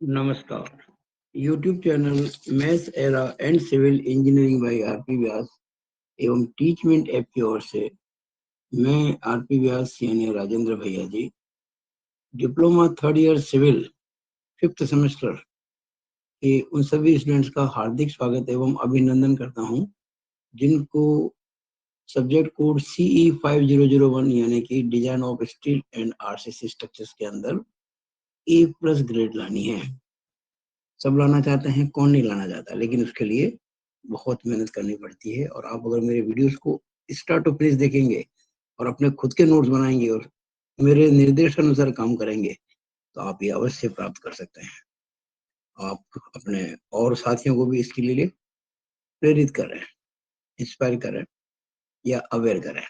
नमस्कार। YouTube channel maths era and civil engineering by RP Vyas एवं Teachmint app की ओर से मैं आरपी व्यास यानी राजेंद्र भैया ji diploma third year civil 5th semester के उन सभी स्टूडेंट्स का हार्दिक स्वागत एवं अभिनंदन करता हूं जिनको सब्जेक्ट कोड CE 5001 यानी कि design of steel and RCC structures के अंदर A+ ग्रेड लानी है। सब लाना चाहते हैं, कौन नहीं लाना चाहता, लेकिन उसके लिए बहुत मेहनत करनी पड़ती है। और आप अगर मेरे वीडियोस को स्टार्ट टू फिनिश देखेंगे और अपने खुद के नोट्स बनाएंगे और मेरे निर्देश अनुसार काम करेंगे तो आप ये अवश्य प्राप्त कर सकते हैं। आप अपने और साथियों को भी इसके लिए प्रेरित करें, इंस्पायर करें या अवेयर करें,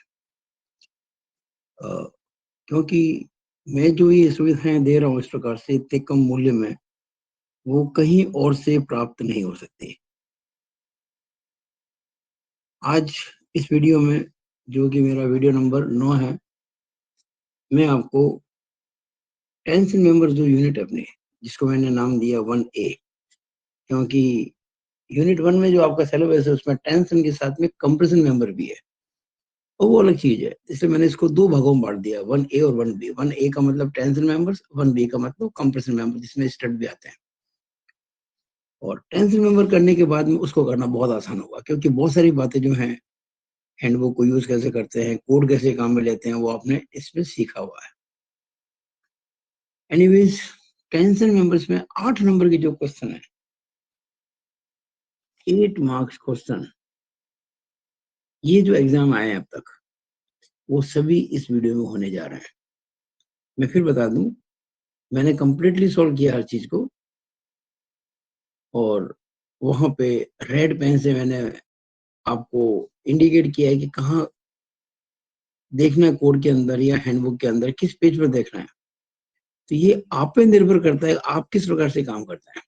क्योंकि मैं जो ये सुविधाएं दे रहा हूँ इस प्रकार से इतने कम मूल्य में, वो कहीं और से प्राप्त नहीं हो सकती। आज इस वीडियो में, जो कि मेरा वीडियो नंबर 9 है, मैं आपको टेंशन मेंबर जो यूनिट है अपने, जिसको मैंने नाम दिया 1A, क्योंकि यूनिट 1 में जो आपका सिलेबस है उसमें टेंशन के साथ में कंप्रेशन मेंबर भी है और वो अलग चीज है, इसलिए मैंने इसको दो भागों में बांट दिया, 1A और 1B। 1A का मतलब टेंशन मेंबर्स, 1B का मतलब कंप्रेशन मेंबर, जिसमें स्टड भी आते हैं। और टेंशन मेंबर करने के बाद में उसको करना बहुत आसान होगा, क्योंकि बहुत सारी बातें जो हैं, हैंडबुक को यूज कैसे करते हैं, कोड कैसे काम में लेते हैं, वो आपने इसमें सीखा हुआ है। एनीवेज, टेंशन मेंबर्स में 8 नंबर के जो क्वेश्चन है, 8 मार्क्स क्वेश्चन, ये जो एग्जाम आए अब तक, वो सभी इस वीडियो में होने जा रहे हैं। मैं फिर बता दूं, मैंने कंप्लीटली सॉल्व किया हर चीज को, और वहां पे रेड पेन से मैंने आपको इंडिकेट किया है कि कहाँ देखना है, कोड के अंदर या हैंडबुक के अंदर किस पेज पर देखना है। तो ये आप पे निर्भर करता है, आप किस प्रकार से काम करते हैं।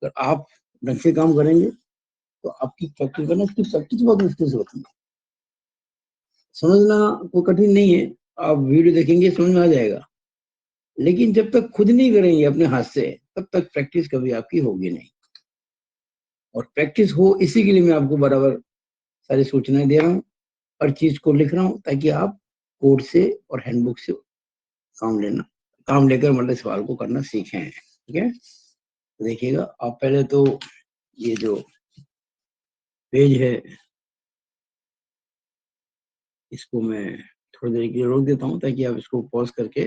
अगर आप ढंग से काम करेंगे तो आपकी प्रैक्टिस करना, इसकी प्रैक्टिस बहुत मुश्किल से होती है। समझना कोई कठिन नहीं है, आप वीडियो देखेंगे समझ में आ जाएगा, लेकिन जब तक खुद नहीं करेंगे अपने हाथ से, तब तक प्रैक्टिस कभी आपकी होगी नहीं। और प्रैक्टिस हो, इसी के लिए मैं आपको बराबर सारी सूचनाएं दे रहा हूँ, हर चीज को लिख रहा हूँ, ताकि आप कोड से और हैंडबुक से काम लेकर मतलब सवाल को करना सीखें। ठीक है, तो देखिएगा आप पहले तो ये जो पेज है, इसको मैं थोड़ी देर के लिए रोक देता हूँ, ताकि आप इसको पॉज करके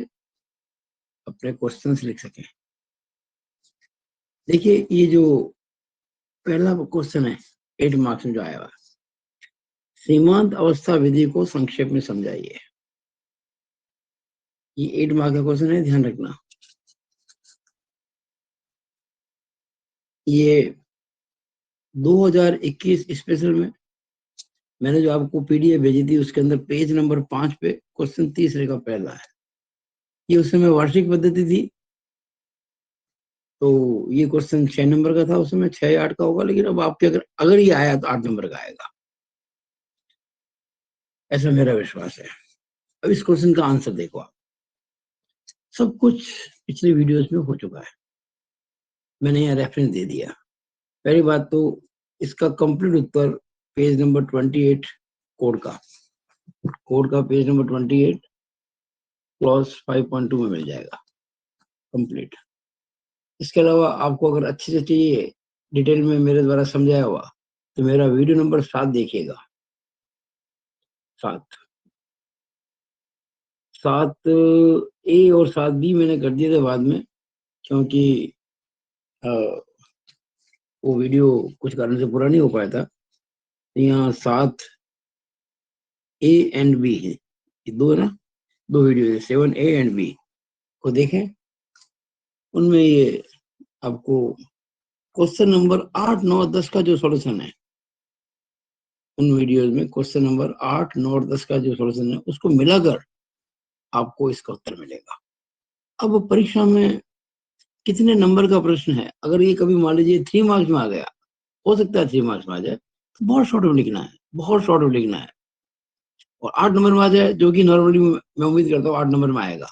अपने क्वेश्चंस लिख सकें। देखिए, ये जो पहला क्वेश्चन है 8 मार्क्स में जो आया हुआ, सीमांत अवस्था विधि को संक्षेप में समझाइए। ये 8 मार्क्स का क्वेश्चन है, ध्यान रखना। ये 2021 स्पेशल में मैंने जो आपको पीडीएफ भेजी थी, उसके अंदर पेज नंबर 5 पे क्वेश्चन तीसरे का पहला है। ये उस समय वार्षिक पद्धति थी, तो ये क्वेश्चन 6 नंबर का था, उस समय 6 या 8 का होगा, लेकिन अब आपके अगर ये आया तो 8 नंबर का आएगा, ऐसा मेरा विश्वास है। अब इस क्वेश्चन का आंसर देखो आप। सब कुछ पिछले वीडियोस में हो चुका है, मैंने यहाँ रेफरेंस दे दिया। पहली बात तो इसका कंप्लीट उत्तर पेज नंबर 28 कोड का पेज नंबर 28 क्लॉज 5.2 में मिल जाएगा कंप्लीट। इसके अलावा आपको अगर अच्छे से चाहिए, डिटेल में मेरे द्वारा समझाया हुआ, तो मेरा वीडियो नंबर 7 देखिएगा। 7A और 7B मैंने कर दिए थे बाद में, क्योंकि वो वीडियो कुछ कारण से पूरा नहीं हो पाया था। तो यहाँ 7A एंड B है, ये दो है ना, दो वीडियो है, 7A एंड B को देखें। उनमें ये आपको क्वेश्चन नंबर 8, 9, 10 का जो सॉल्यूशन है, उन वीडियोस में क्वेश्चन नंबर 8, 9 और 10 का जो सॉल्यूशन है, उसको मिलाकर आपको इसका उत्तर मिलेगा। अब परीक्षा में कितने नंबर का प्रश्न है, अगर ये कभी मान लीजिए 3 मार्क्स में आ गया, हो सकता है 3 मार्क्स में आ जाए, तो बहुत शॉर्ट में लिखना है, बहुत शॉर्ट में लिखना है। और 8 नंबर में आ जाए, जो कि नॉर्मली मैं उम्मीद करता हूँ 8 नंबर में आएगा,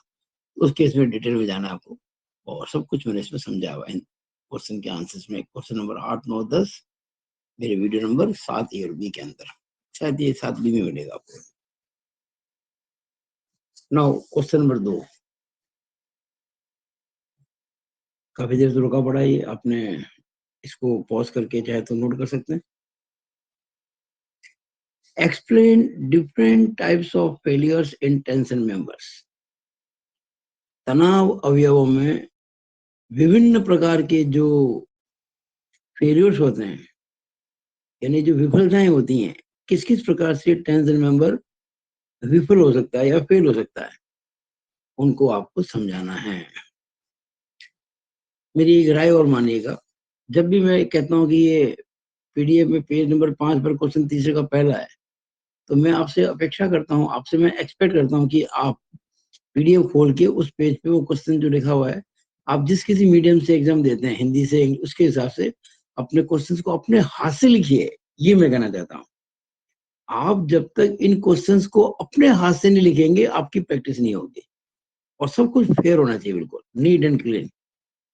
उस केस में डिटेल में जाना है आपको। और सब कुछ मैंने इसमें समझाया हुआ है क्वेश्चन के आंसर्स में। क्वेश्चन नंबर 8, 9, 10 मेरे वीडियो नंबर 7A और B के अंदर, शायद ये 7B में मिलेगा आपको। नाउ क्वेश्चन नंबर 2, काफी देर से रुका पड़ा है ये, आपने इसको पॉज करके चाहे तो नोट कर सकते हैं। Explain different types of failures in tension members. तनाव अवयवों में विभिन्न प्रकार के जो फेलियर्स होते हैं, यानी जो विफलताएं होती हैं, किस किस प्रकार से टेंशन मेंबर विफल हो सकता है या फेल हो सकता है, उनको आपको समझाना है। मेरी एक राय और मानिएगा, जब भी मैं कहता हूँ कि ये पीडीएफ में पेज नंबर 5 पर क्वेश्चन तीसरे का पहला है, तो मैं आपसे अपेक्षा करता हूँ, आपसे मैं एक्सपेक्ट करता हूँ कि आप पीडीएफ खोल के उस पेज पे वो क्वेश्चन जो लिखा हुआ है, आप जिस किसी मीडियम से एग्जाम देते हैं, हिंदी से, उसके हिसाब से अपने क्वेश्चंस को अपने हाथ से लिखिए। ये मैं कहना चाहता हूँ। आप जब तक इन क्वेश्चंस को अपने हाथ से नहीं लिखेंगे, आपकी प्रैक्टिस नहीं होगी। और सब कुछ फेयर होना चाहिए, बिल्कुल नीट एंड क्लीन।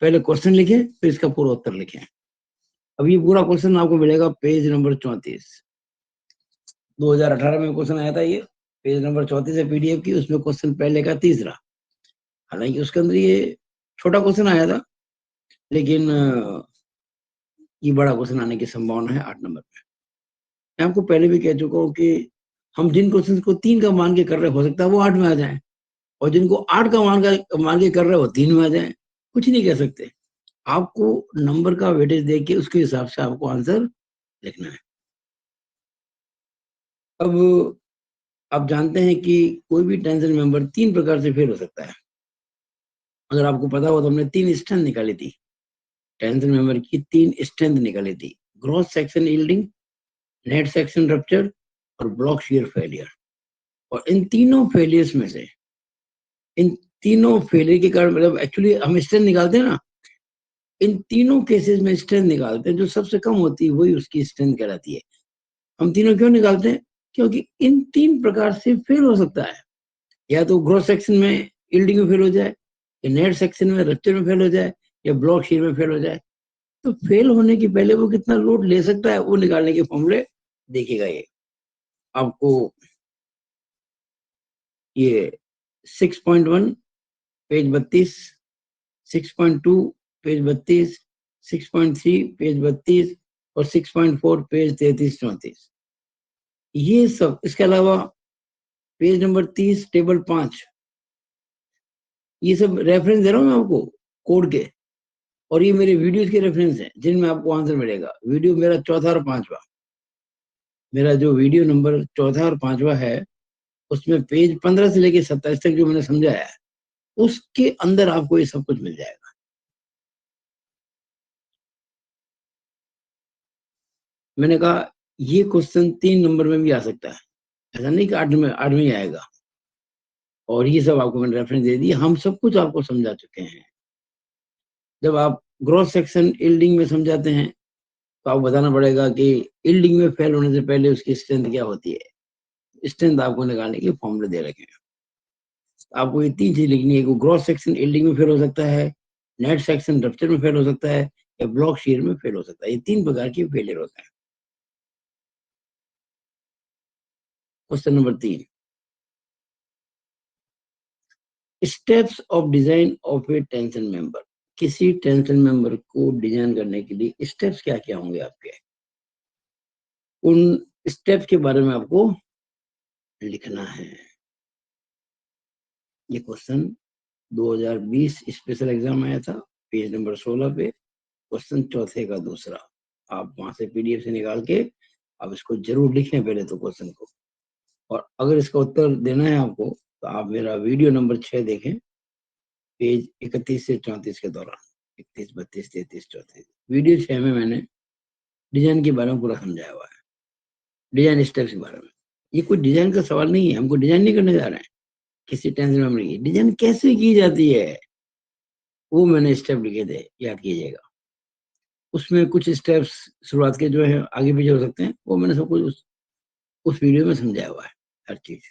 पहले क्वेश्चन लिखें, फिर इसका पूरा उत्तर लिखें। अब ये पूरा क्वेश्चन आपको मिलेगा पेज नंबर 34, 2018 में क्वेश्चन आया था ये, पेज नंबर 34 है पीडीएफ की, उसमें क्वेश्चन पहले का तीसरा। हालांकि उसके अंदर ये छोटा क्वेश्चन आया था, लेकिन ये बड़ा क्वेश्चन आने की संभावना है 8 नंबर में। मैं आपको पहले भी कह चुका हूँ कि हम जिन क्वेश्चन को 3 का मान के कर रहे, हो सकता है वो 8 में आ जाए, और जिनको 8 का मान के कर रहे हो 3 में आ जाए। कुछ नहीं कह सकते। आपको नंबर का वेटेज देके उसके हिसाब से आपको आंसर लिखना है। अब आप जानते हैं कि कोई भी टेंशन मेंबर 3 प्रकार से फेल हो सकता है। अगर आपको पता हो तो हमने 3 स्ट्रेंथ निकाली थी, टेंशन मेंबर की 3 स्ट्रेंथ निकाली थी: gross section yielding, net section rupture और ब्लॉक शियर फेलियर। और इन तीनों फेलियर्स में से, इन तीनों फेलियर के कारण, मतलब एक्चुअली हम स्ट्रेंथ निकालते हैं ना, इन तीनों केसेस में स्ट्रेंथ निकालते हैं, जो सबसे कम होती है वही उसकी स्ट्रेंथ कहलाती है। हम तीनों क्यों निकालते हैं? क्योंकि इन 3 प्रकार से फेल हो सकता है। या तो ग्रोथ सेक्शन में यील्डिंग में फेल हो जाए, या नेट सेक्शन में रप्चर में फेल हो जाए, या ब्लॉक शीयर में फेल हो जाए। तो फेल होने के पहले वो कितना लोड ले सकता है, वो निकालने के फॉर्मूले देखिएगा। ये आपको ये 6.1 पेज 32, 6.2 पेज 32, 6.3 पेज 32 और 6.4 पेज 33-34, ये सब। इसके अलावा पेज नंबर 30 टेबल 5, ये सब रेफरेंस दे रहा हूँ मैं आपको कोड के, और ये मेरे वीडियोस के रेफरेंस हैं जिनमें आपको आंसर मिलेगा। वीडियो मेरा चौथा और पांचवा, मेरा जो वीडियो नंबर चौथा और पांचवा है, उसमें पेज 15 से लेके 27 तक जो मैंने समझाया है, उसके अंदर आपको ये सब कुछ मिल जाएगा। मैंने कहा ये क्वेश्चन 3 नंबर में भी आ सकता है, ऐसा नहीं कि 8 में ही आएगा। और ये सब आपको मैंने रेफरेंस दे दिया, हम सब कुछ आपको समझा चुके हैं। जब आप ग्रोथ सेक्शन यील्डिंग में समझाते हैं, तो आपको बताना पड़ेगा कि यील्डिंग में फेल होने से पहले उसकी स्ट्रेंथ क्या होती है। स्ट्रेंथ आपको निकालने के फॉर्मूले दे रखे हैं। आपको ये 3 चीज लिखनी है कि ग्रोथ सेक्शन यील्डिंग में फेल हो सकता है, नेट सेक्शन रप्चर में फेल हो सकता है, या ब्लॉक शीयर में फेल हो सकता है। ये 3 प्रकार के फेलियर होते हैं। Question number 3, steps of design of A tension member. किसी टेंशन मेंबर को डिजाइन करने के लिए स्टेप्स क्या क्या होंगे आपके, उन स्टेप्स के बारे में आपको लिखना है। ये क्वेश्चन 2020 स्पेशल एग्जाम आया था, पेज नंबर 16 पे, क्वेश्चन चौथे का दूसरा। आप वहां से पीडीएफ से निकाल के आप इसको जरूर लिखें पहले तो क्वेश्चन को। और अगर इसका उत्तर देना है आपको, तो आप मेरा वीडियो नंबर 6 देखें, पेज 31 से 34 के दौरान, 31, 32, 33, 34। वीडियो 6 में मैंने डिजाइन के बारे में पूरा समझाया हुआ है, डिजाइन स्टेप्स के बारे में। ये कोई डिजाइन का सवाल नहीं है, हमको डिजाइन नहीं करने जा रहे हैं किसी टेंशन मेमोरी की। डिजाइन कैसे की जाती है वो मैंने स्टेप लिखे थे, याद कीजिएगा। उसमें कुछ स्टेप्स शुरुआत के जो है आगे पीछे हो सकते हैं, वो मैंने सब कुछ उस वीडियो में समझाया हुआ है, हर चीज।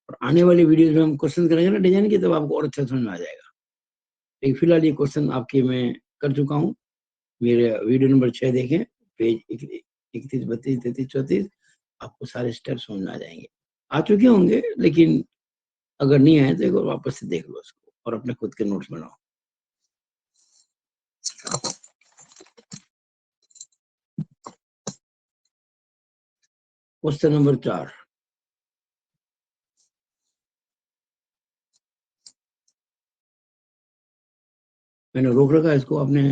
और आने वाली वीडियोस में हम क्वेश्चन करेंगे ना डिजाइन की, तब आपको और अच्छा समझ में आ जाएगा। फिलहाल ये क्वेश्चन आपके मैं कर चुका हूँ। मेरे वीडियो नंबर 6 देखें, पेज 31, 32, 33, 34, आपको सारे स्टेप समझ में आ जाएंगे। आ चुके होंगे, लेकिन अगर नहीं आए तो एक बार वापस से देख लो उसको और अपने खुद के नोट्स बनाओ। क्वेश्चन नंबर 4, मैंने रोक रखा है, इसको आपने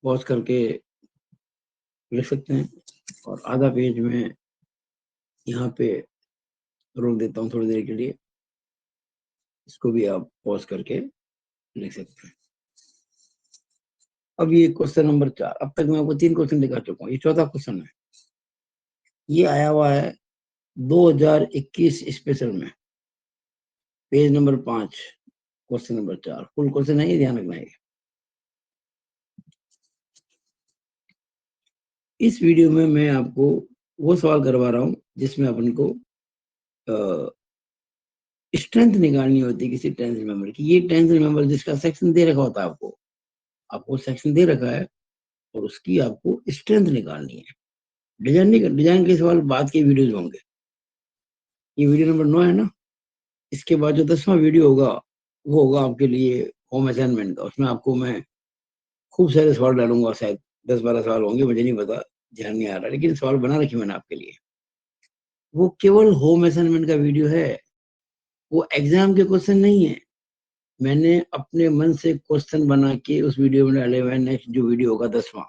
पॉज करके लिख सकते हैं, और आधा पेज में यहाँ पे रोक देता हूँ थोड़ी देर के लिए, इसको भी आप पॉज करके लिख सकते हैं। अब ये क्वेश्चन नंबर 4, अब तक मैं आपको 3 क्वेश्चन दिखा चुका हूँ, ये चौथा क्वेश्चन है। ये आया हुआ है 2021 स्पेशल में, page number 5, question number 4, full question है, ये ध्यान रखना है। इस वीडियो में मैं आपको वो सवाल करवा रहा हूँ जिसमें अपन को स्ट्रेंथ निकालनी होती है किसी टेंस मेंबर की। ये टेंस मेंबर जिसका सेक्शन दे रखा होता है, आपको सेक्शन दे रखा है और उसकी आपको स्ट्रेंथ निकालनी है। डिजाइन नहीं, डिजाइन के सवाल बाद के वीडियोज होंगे। ये वीडियो नंबर 9 है ना, इसके बाद जो 10वां वीडियो होगा वो होगा आपके लिए होम असाइनमेंट का। उसमें आपको मैं खूब सारे सवाल डालूंगा, शायद 10-12 सवाल होंगे, मुझे नहीं पता, ध्यान नहीं आ रहा, लेकिन सवाल बना रखे मैंने आपके लिए। वो केवल होम असाइनमेंट का वीडियो है, वो एग्जाम के क्वेश्चन नहीं है। मैंने अपने मन से क्वेश्चन बना के उस वीडियो में डाले हुए। नेक्स्ट जो वीडियो होगा 10वां,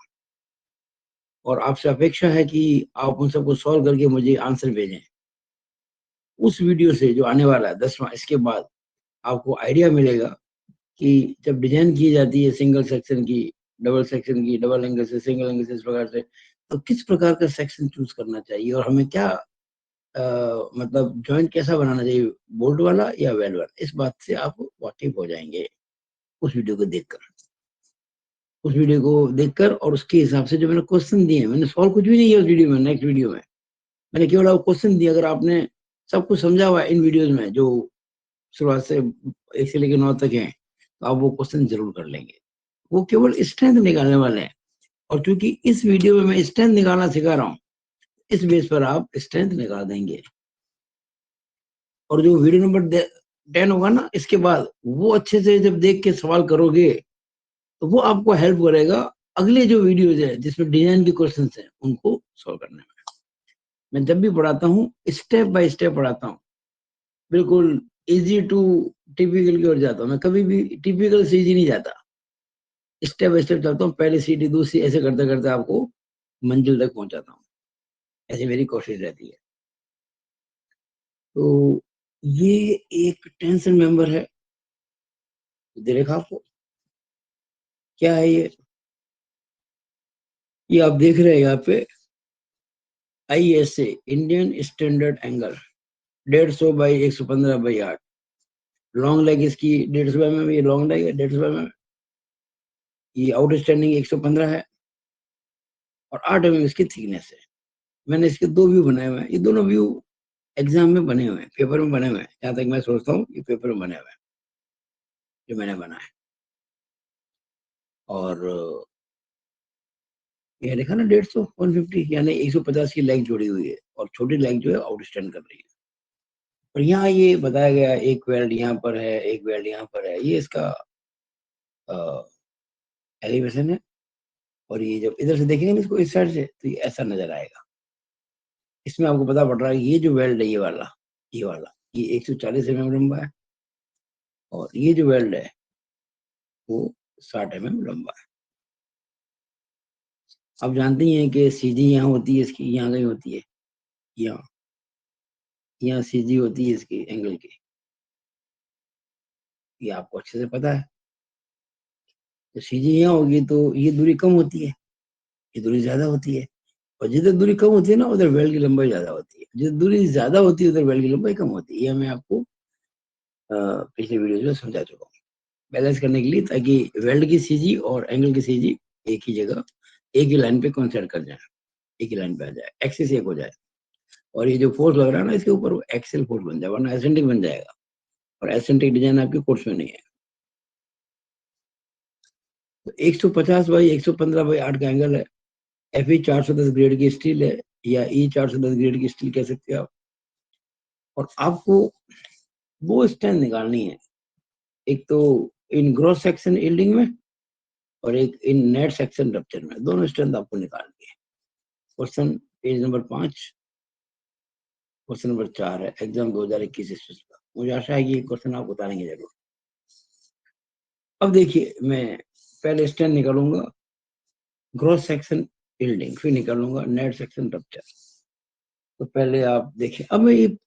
और आपसे अपेक्षा है कि आप उन सबको सॉल्व करके मुझे आंसर भेजें। उस वीडियो से जो आने वाला है 10वां, इसके बाद आपको आइडिया मिलेगा कि जब डिजाइन की जाती है सिंगल सेक्शन की, डबल सेक्शन की, डबल एंगल से, सिंगल एंगल से, इस प्रकार से, तो किस प्रकार का सेक्शन चूज करना चाहिए और हमें क्या मतलब जॉइंट कैसा बनाना चाहिए, बोल्ट वाला या वेल वाला। इस बात से आप वाकिफ हो जाएंगे उस वीडियो को देखकर। उस वीडियो को देखकर और उसके हिसाब से जो मैंने क्वेश्चन दिए, मैंने सॉल्व कुछ भी नहीं किया उस वीडियो में। नेक्स्ट वीडियो में मैंने केवल आपको क्वेश्चन दिया। अगर आपने सब कुछ समझा हुआ है इन वीडियोज में जो शुरुआत से 1 से लेकर 9 तक हैं, तो आप वो क्वेश्चन जरूर कर लेंगे। वो केवल स्ट्रेंथ निकालने वाले हैं, और क्योंकि इस वीडियो में मैं स्ट्रेंथ निकालना सिखा रहा हूँ, इस बेस पर आप स्ट्रेंथ निकाल देंगे। और जो वीडियो नंबर 10 होगा ना, इसके बाद वो अच्छे से जब देख के सवाल करोगे तो वो आपको हेल्प करेगा अगले जो वीडियोज है जिसमें डिजाइन के क्वेश्चन है उनको सॉल्व करने में। मैं जब भी पढ़ाता हूँ स्टेप बाय स्टेप पढ़ाता हूँ, बिल्कुल इजी टू टिपिकल की ओर जाता हूँ। मैं कभी भी टिपिकल से इजी नहीं जाता, स्टेप बाय स्टेप चलता हूँ। पहले सीढ़ी, दूसरी, ऐसे करते करते आपको मंजिल तक पहुंचाता हूँ। ऐसी मेरी कोशिश रहती है। तो ये एक टेंशन मेंबर है, देखा आपको क्या है ये आप देख रहे हैं यहाँ पे, ISA Indian standard angle 150 by 115/8। Long leg इसकी 150 mm, ये लॉन्ग लेग है 150 mm। ये आउटस्टैंडिंग 115 है और 8 mm इसकी थिकनेस है। मैंने इसके 2 व्यू बनाए हुए हैं। ये दोनों व्यू एग्जाम में बने हुए हैं, पेपर में बने हुए हैं। जहां तक मैं सोचता हूँ ये पेपर में बने हुए हैं जो मैंने बनाया है। और ये देखा ना 150, 150 यानी 150 की लेग जोड़ी हुई है, और छोटी लेग जो है आउटस्टैंड कर रही है। और यहाँ ये बताया गया एक वेल्ड यहाँ पर है, एक वेल्ड यहाँ पर है। ये इसका एलिवेशन है। और ये जब इधर से देखेंगे ना इसको, इस साइड से, तो ये ऐसा नजर आएगा। इसमें आपको पता पड़ रहा है ये जो वेल्ड है, ये वाला ये 140 mm लंबा है, और ये जो वेल्ड है वो 60 mm लंबा है। आप जानते ही हैं कि सीजी यहाँ होती है इसकी, यहाँ कहीं होती है, यहाँ यहाँ सीजी होती है इसकी एंगल की। ये आपको अच्छे से पता है। तो सीजी यहाँ होगी तो ये दूरी कम होती है, ये दूरी ज्यादा होती है। और जिधर दूरी कम होती है ना, उधर वेल्ड की लंबाई ज्यादा होती है। जिधर दूरी ज्यादा होती है उधर वेल्ड की लंबाई कम होती है। ये मैं आपको पिछले वीडियो में समझा चुका हूँ, बैलेंस करने के लिए, ताकि वेल्ड की सीजी और एंगल की सीजी एक ही जगह, एक ही लाइन पे कॉन्सेंट्रेट कर जाए, एक ही लाइन पे आ जाए, एक्सिस एक हो जाए। और ये जो फोर्स लग रहा है ना इसके ऊपर, वो एक्सेल फोर्स बन जाए, वरना एसेंट्रिक बन जाएगा। और एसेंट्रिक डिजाइन आपके कोर्स में नहीं है। तो 150 बाई 115 बाई 8 का एंगल है। FE 410 ग्रेड की स्टील है, या E 410 ग्रेड की स्टील कह सकते हैं आप। और आपको वो स्ट्रेंथ निकालनी है, एक तो इन ग्रॉस सेक्शन यील्डिंग में और एक इन नेट सेक्शन रप्चर में, दोनों स्ट्रेंथ आपको निकालनी है। Question page number 5, question number 4 है एग्जाम 2021 ईस्वी का। मुझे आशा है कि ये क्वेश्चन आप उतारेंगे जरूर। अब देखिए, मैं पहले स्ट्रेंथ निकालूंगा ग्रॉस सेक्शन यील्डिंग, फिर निकालूंगा नेट सेक्शन रप्चर। तो पहले आप देखिए, अब मैं ये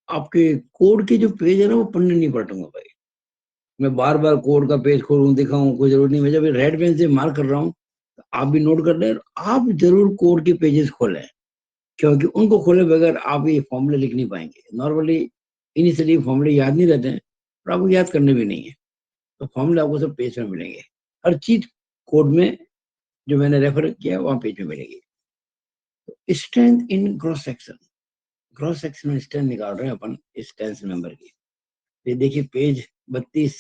आपके कोड के जो पेज है ना वो पढ़ने नहीं पलटूंगा भाई। मैं बार बार कोड का पेज खोलूं दिखाऊं, कोई जरूरत नहीं। मैं जब रेड पेन से मार्क कर रहा हूँ, तो आप भी नोट कर लें, आप जरूर कोड के पेजेस खोलें, क्योंकि उनको खोले बगैर आप ये फॉर्मूले लिख नहीं पाएंगे। नॉर्मली इनिशियली फॉर्मूले याद नहीं रहते हैं, और आपको याद करने भी नहीं है। तो फॉर्मूले आपको सब पेज में मिलेंगे, हर चीज कोड में जो मैंने रेफर किया वहां पेज में मिलेगी। तो strength in gross section, gross section में स्ट्रेंथ निकाल रहे हैं अपन इस टेंस मेंबर की। ये देखिए पेज 32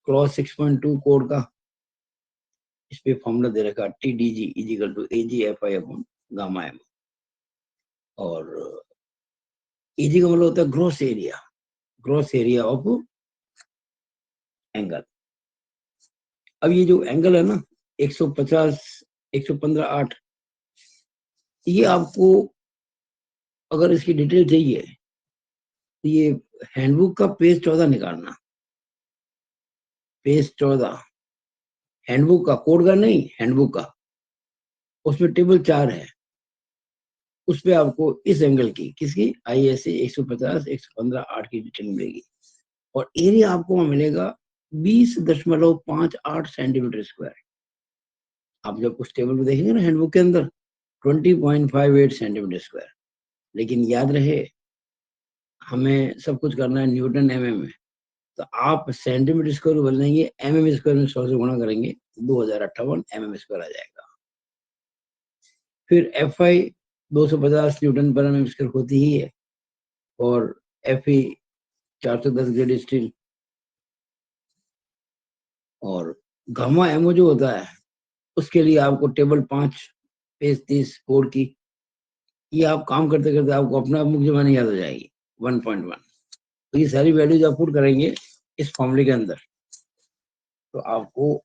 क्लॉज 6.2 कोड का, इस पे फॉर्मूला दे रखा TDG is equal to AGFI upon gamma M। और AG का मतलब होता है gross area, gross area of angle. अब ये जो एंगल है ना 150 115 8, ये आपको अगर इसकी डिटेल चाहिए तो ये हैंडबुक का पेज 14 निकालना, पेज 14 हैंडबुक का, कोड का नहीं, हैंडबुक का। उसमें टेबल 4 है, उस पे आपको इस एंगल की, किसकी, ISA 150 115 8 की डिटेल मिलेगी। और एरिया आपको वहां मिलेगा 20.58 सेंटीमीटर स्क्वायर। आप जब उस टेबल को देखेंगे ना हैंडबुक के अंदर 20.58 सेंटीमीटर स्क्वायर। लेकिन याद रहे, हमें सब कुछ करना है न्यूटन mm में, तो आप सेंटीमीटर स्क्वायर बदलेंगे mm स्क्वायर में 100 से गुणा करेंगे, 2058 mm स्क्वायर आ जाएगा। फिर FI 250 न्यूटन पर mm स्क्वायर होती ही है, और FE 410 ग्रेड स्टील। और गामा एमओ जो होता है, उसके लिए आपको टेबल 5 पेज 30 कोड की, ये आप काम करते करते आपको अपना मुख जबानी याद हो जाएगी 1.1। तो ये सारी वैल्यूज आप पुट करेंगे इस फॉर्मूले के अंदर, तो आपको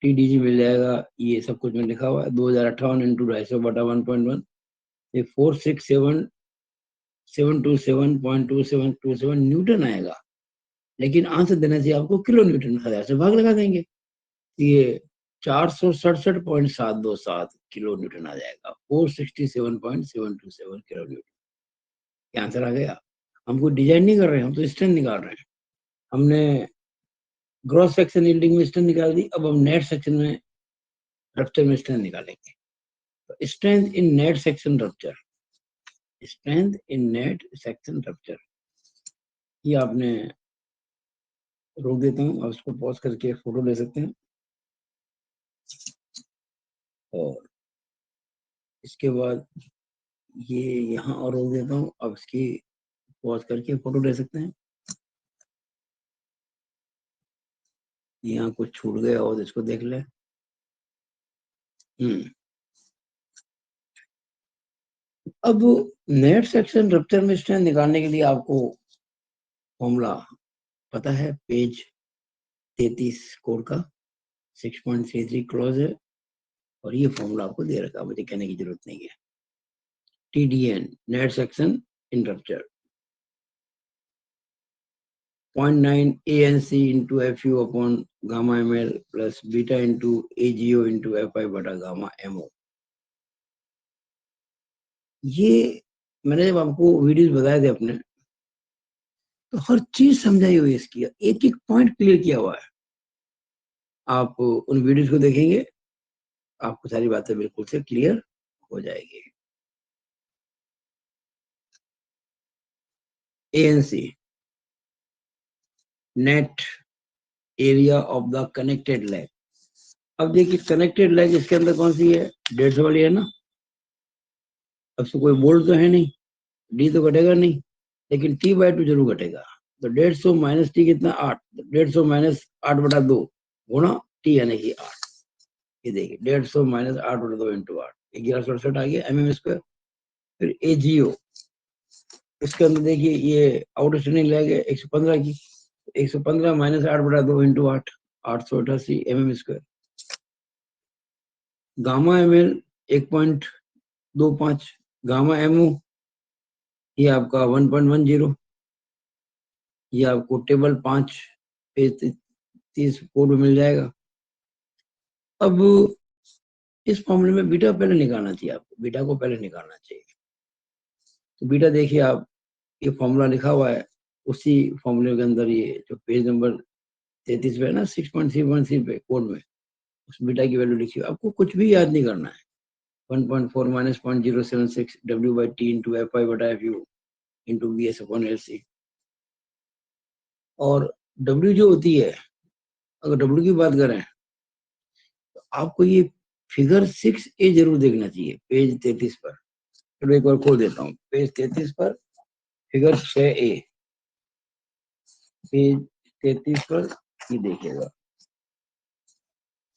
TDG मिल जाएगा। ये सब कुछ में लिखा हुआ है 2058 इंटू 250 बटा 1.1, ये 467.2727 न्यूटन आएगा। लेकिन आंसर देना चाहिए आपको किलो न्यूटन, 1000 से भाग लगा देंगे, ये 467.727 किलो न्यूटन आ जाएगा, 467.727 किलो न्यूटन। क्या आंसर आ गया? हम कोई डिजाइन नहीं कर रहे हैं, हम तो स्ट्रेंथ निकाल रहे हैं। हमने ग्रॉस सेक्शन यील्डिंग में स्ट्रेंथ निकाल दी, अब हम नेट सेक्शन में रप्चर में स्ट्रेंथ निकालेंगे। तो strength in net section rupture, strength in net section rupture, ये आपने रोक देता हूँ, आप इसको पॉज करके फोटो ले सकते हैं। और इसके बाद ये यहाँ और रोक देता हूँ, अब इसकी पॉज करके फोटो ले सकते हैं। यहाँ कुछ छूट गया और इसको देख ले। अब नेट सेक्शन रप्चर में स्ट्रेंथ निकालने के लिए आपको फॉर्मूला पता है, पेज 33 कोड का 6.33 क्लॉज है, और ये फॉर्मूला आपको दे रखा है, मुझे कहने की जरूरत नहीं है। TDN net section in rupture 0.9 ANC into FU upon gamma ml plus beta into AGO into FI बटा गामा MO। ये मैंने जब आपको वीडियोस बताए थे अपने, तो हर चीज समझाई हुई इसकी, एक एक पॉइंट क्लियर किया हुआ है। आप उन वीडियोस को देखेंगे, आपको सारी बातें बिल्कुल से क्लियर हो जाएगी। ANC net area of the connected leg. अब देखिए कनेक्टेड लेग इसके अंदर कौन सी है, 150 वाली है ना। अब से कोई बोल्ट तो है नहीं, डी तो घटेगा नहीं, लेकिन T/2 जरूर घटेगा। तो 150 माइनस टी कितना, 8, 150 माइनस 8/2 गुणा टी यानी कि 8। ये देखिए 150 माइनस 8 बटा 2 इंटू 8, 1167 आ गया mm स्क्वायर। फिर एजीओ, इसके अंदर देखिए ये आउटस्टैंडिंग लैग है 115 की, 115 माइनस 8 बटा 2 into 8, 888 mm square. Gamma ml 1.25, gamma mo ये आपका 1.10, ये आपको टेबल 5 पेज 30 कोड में मिल जाएगा। अब इस फॉर्मूले में बीटा पहले निकालना चाहिए, आपको बीटा को पहले निकालना चाहिए। तो बीटा देखिए आप, ये फॉर्मूला लिखा हुआ है उसी फॉर्मूले के अंदर, ये जो पेज नंबर 33 पे है ना, 6.3 पे कोड में, उस बीटा की वैल्यू लिखी। आपको कुछ भी याद नहीं करना है। 1.4 minus 0.076 W by T into F I बटा F U into B S upon L C. और डब्ल्यू जो होती है, अगर डब्ल्यू की बात करें तो आपको ये फिगर 6A जरूर देखना चाहिए पेज 33 पर। चलो एक बार खोल देता हूँ पेज 33 पर, फिगर 6A, पेज 33 पर ये देखिएगा,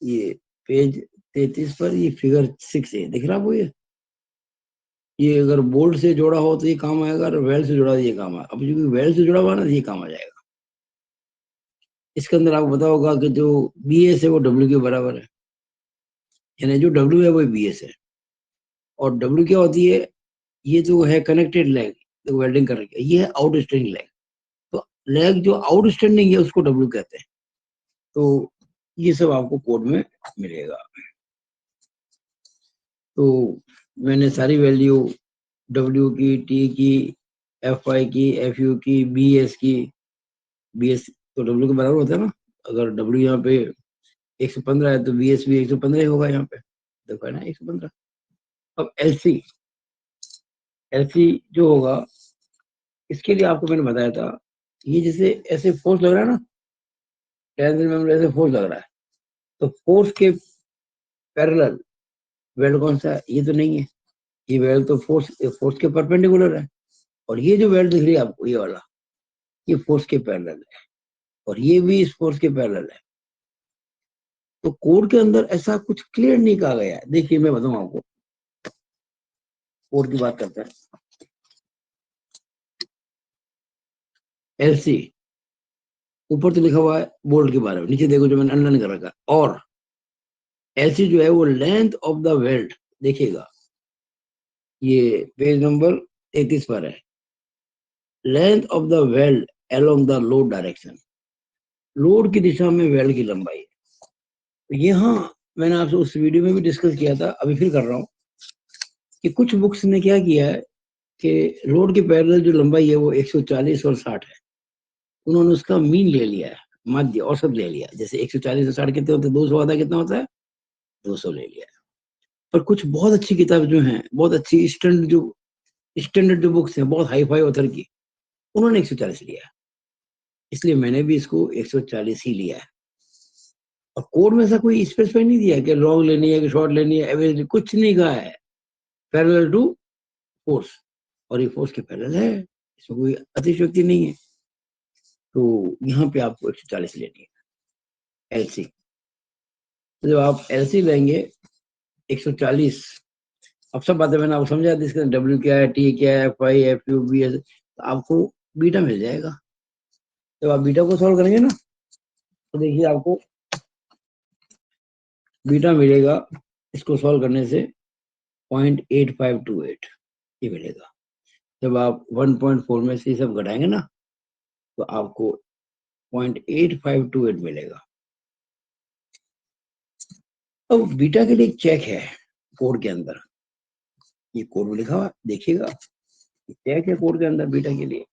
ये पेज 33 पर ये फिगर 6A दिख रहा है आपको। ये अगर बोल्ड से जोड़ा हो तो ये काम आएगा, और वेल से जोड़ा तो ये काम आएगा। अब जो वेल से जुड़ा हुआ ना, ये काम आ जाएगा। इसके अंदर आपको पता होगा कि जो बी एस है वो डब्ल्यू के बराबर है, यानी जो डब्ल्यू है वो बी एस है। और डब्ल्यू क्या होती है, ये जो है कनेक्टेड लेग, तो वेल्डिंग कर रही है, ये है आउटस्टैंडिंग लेग। तो लेग जो आउटस्टैंडिंग है उसको डब्ल्यू कहते हैं। तो ये सब आपको कोड में मिलेगा। तो मैंने सारी वैल्यू डब्ल्यू की, टी की, एफ आई की, एफ यू की, बी एस की, बी एस तो डब्ल्यू के बराबर होता है ना। अगर डब्ल्यू यहाँ पे 115 है तो बी एस भी 115 ही होगा यहाँ पे, देखो है ना 115। अब एलसी, एलसी जो होगा, इसके लिए आपको मैंने बताया था, ये जैसे ऐसे फोर्स लग रहा है ना, टेंशन में ऐसे फोर्स लग रहा है, तो फोर्स के पैरेलल वेल्ड कौन सा है, ये तो नहीं है। ये वेल्ड तो फोर्स फोर्स के परपेंडिकुलर है। और ये जो वेल्ड दिख रही है आपको, ये वाला, ये फोर्स के पैरेलल है, और ये भी इस फोर्स के पैरेलल है। तो कोड के अंदर ऐसा कुछ क्लियर नहीं कहा गया है। देखिए मैं बताऊं आपको, कोड की बात करते हैं। एलसी ऊपर तो लिखा हुआ है बोल्ट के बारे में, नीचे देखो जो मैंने अंडरलाइन कर रखा है। और एलसी जो है वो लेंथ ऑफ द वेल्ड, देखिएगा ये पेज नंबर 33 पर है। Length of the weld along the load direction, load की दिशा में वेल्ड की लंबाई। तो यहाँ मैंने आपसे उस वीडियो में भी डिस्कस किया था, अभी फिर कर रहा हूँ, कि कुछ बुक्स ने क्या किया है कि लोड के पैरेलल जो लंबाई है वो 140 और 60 है। उन्होंने उसका मीन ले लिया है, माध्य औसत ले लिया। जैसे 140 और 60 कितने होते हैं, 200 आधा कितना होता है, 200 ले लिया। पर कुछ बहुत अच्छी किताब जो हैं, बहुत अच्छी स्टैंडर्ड जो बुक्स हैं, बहुत हाई फाई ऑथर की, उन्होंने 140 लिया है। इसलिए मैंने भी इसको 140 ही लिया है। और कोड में ऐसा कोई स्पेसिफाई नहीं दिया कि लॉन्ग लेनी है कि शॉर्ट लेनी है, एवरेज, कुछ नहीं कहा है। पैरेलल टू फोर्स, और ये फोर्स के पैरेलल है, इसमें कोई अतिशयोक्ति नहीं है। तो यहाँ पे आपको 140 लेनी है एलसी। तो जब आप एलसी लेंगे 140, अब सब बातें मैंने आपको समझा दी। इसके डब्ल्यू क्या है, टी क्या है, F I, F U, B S, तो आपको बीटा मिल जाएगा। जब आप बीटा को सॉल्व करेंगे ना, तो देखिए आपको बीटा मिलेगा, इसको सॉल्व करने से 0.8528 ये मिलेगा। जब आप 1.4 में से सब घटाएंगे ना, तो आपको 0.8528 मिलेगा। अब बीटा के लिए एक चेक है कोड के अंदर, ये कोड में लिखा हुआ देखिएगा, चेक है कोड के अंदर बीटा के लिए।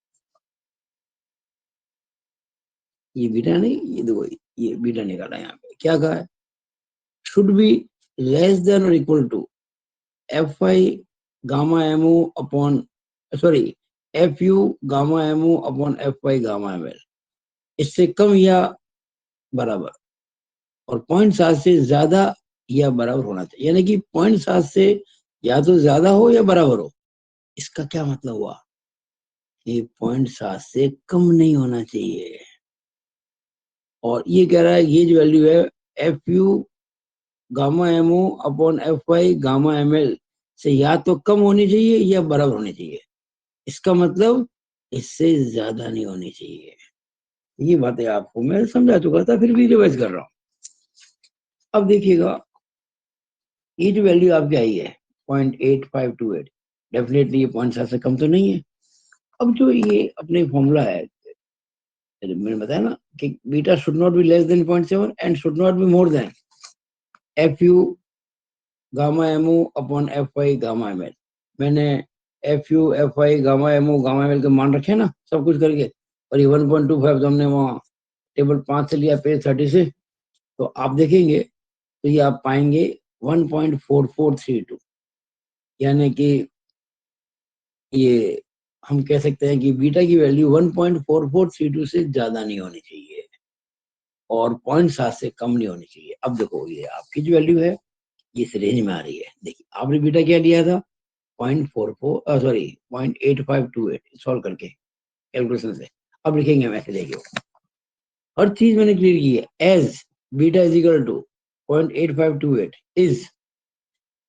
ये बीटा नहीं, ये देखो, ये बीटा निकाला यहाँ पे, क्या कहा है, शुड बी लेस देन और equal to F I gamma MO upon, sorry, F U gamma MO upon F I gamma M L, इससे कम या बराबर, और 0.7 से ज्यादा या बराबर होना चाहिए। यानी कि 0.7 से या तो ज्यादा हो या बराबर हो। इसका क्या मतलब हुआ, ये 0.7 से कम नहीं होना चाहिए, और ये कह रहा है ये जो वैल्यू है F U gamma M O upon F Y gamma M L से या तो कम होनी चाहिए या बराबर होनी चाहिए। इसका मतलब इससे ज्यादा नहीं होनी चाहिए। ये बातें आपको मैं समझा चुका था, फिर भी रिवाइज कर रहा हूँ। अब देखिएगा ये जो वैल्यू आपकी आई है 0.8528, डेफिनेटली ये 0.7 से कम तो नहीं है। अब जो ये अपने फॉर्मूला है मैंने बताया ना कि beta should not be less than 0.7 and should not be more than F U gamma M O upon F Y gamma M L. मैंने F U F Y gamma M O gamma M L के मान रखे ना सब कुछ करके, और ये 1.25 तो हमने वहाँ टेबल 5 से लिया पेज 30 से। तो आप देखेंगे तो ये आप पाएंगे 1.4432, यानी कि ये हम कह सकते हैं कि बीटा की वैल्यू 1.4432 से ज्यादा नहीं होनी चाहिए और 0.7 से कम नहीं होनी चाहिए। अब देखो ये आपकी जो वैल्यू है ये इस रेंज में आ रही है। देखिए आपने बीटा क्या लिया था 0.44 सॉरी 0.8528 सॉल्व करके कैलकुलेशन से। अब लिखेंगे हम ऐसे, देखिए हर चीज मैंने क्लियर की है। As beta is equal to 0.8528 is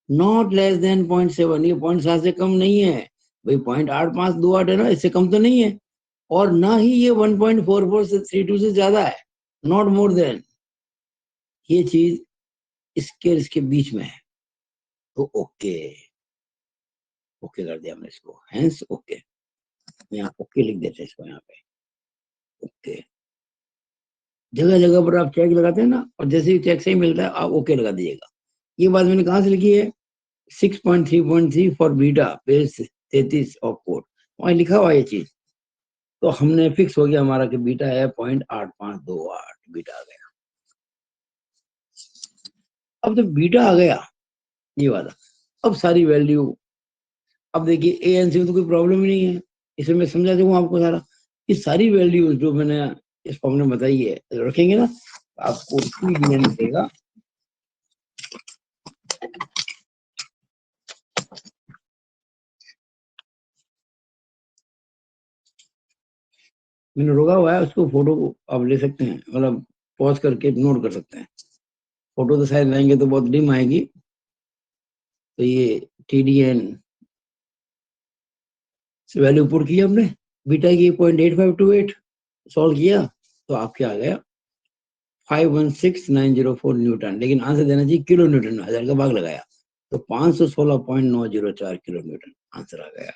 not less than 0.7, ये 0.7 से कम नहीं है भाई। 0.8528 है ना, इससे कम तो नहीं है, और ना ही ये 1.4432 से ज्यादा है, नॉट मोर देन। ये चीज इसके और इसके बीच में है, तो ओके ओके कर दिया हमने इसको, हेंस ओके। यहाँ ओके लिख देते हैं इसको यहाँ पे, ओके। जगह जगह पर आप चेक लगाते हैं ना, और जैसे ही चेक सही मिलता है आप ओके लगा दीजिएगा। ये बात मैंने कहाँ से लिखी है 6.3.3 for beta page 33 of code, वहां लिखा हुआ ये चीज। तो हमने फिक्स हो गया हमारा कि बीटा है 0.8528 बीटा आ गया। अब जब बीटा आ गया ये वाला, अब सारी वैल्यू, अब देखिए ए एन सी में तो कोई प्रॉब्लम ही नहीं है, इसे मैं समझा दूंगा आपको सारा। ये सारी वैल्यूज जो मैंने इस फॉर्म में बताई है रखेंगे ना, आपको TDN मिलेगा। मैंने रोका हुआ है उसको, फोटो को आप ले सकते हैं, मतलब पॉज करके नोट कर सकते हैं। फोटो तो शायद लाएंगे तो बहुत डिम आएगी। तो ये TDN से वैल्यू पुट किया हमने, बीटा की 0.8528 सॉल्व किया, तो आपके आ गया 516904 न्यूटन। लेकिन आंसर देना चाहिए किलो न्यूटन में, 1000 का भाग लगाया तो 516.904 किलो न्यूटन आंसर आ गया।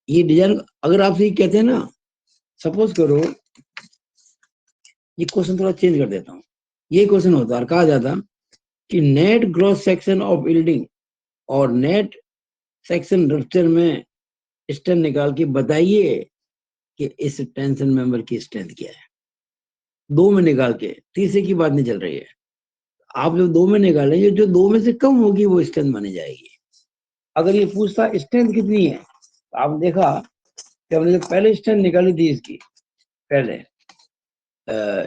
ये डिजाइन अगर आपसे ये कहते हैं ना, सपोज करो ये क्वेश्चन थोड़ा चेंज कर देता हूँ। ये क्वेश्चन होता है, कहा जाता कि net gross section of building और नेट सेक्शन रप्चर में स्ट्रेंथ निकाल के बताइए कि इस टेंशन मेंबर की स्ट्रेंथ क्या है। दो में निकाल के, तीसरे की बात नहीं चल रही है। आप जो दो में निकालेंगे, जो दो में से कम होगी वो स्ट्रेंथ मानी जाएगी। अगर ये पूछता स्ट्रेंथ कितनी है, तो आप देखा कि हमने जो पहले स्ट्रेंथ निकाली थी इसकी, पहले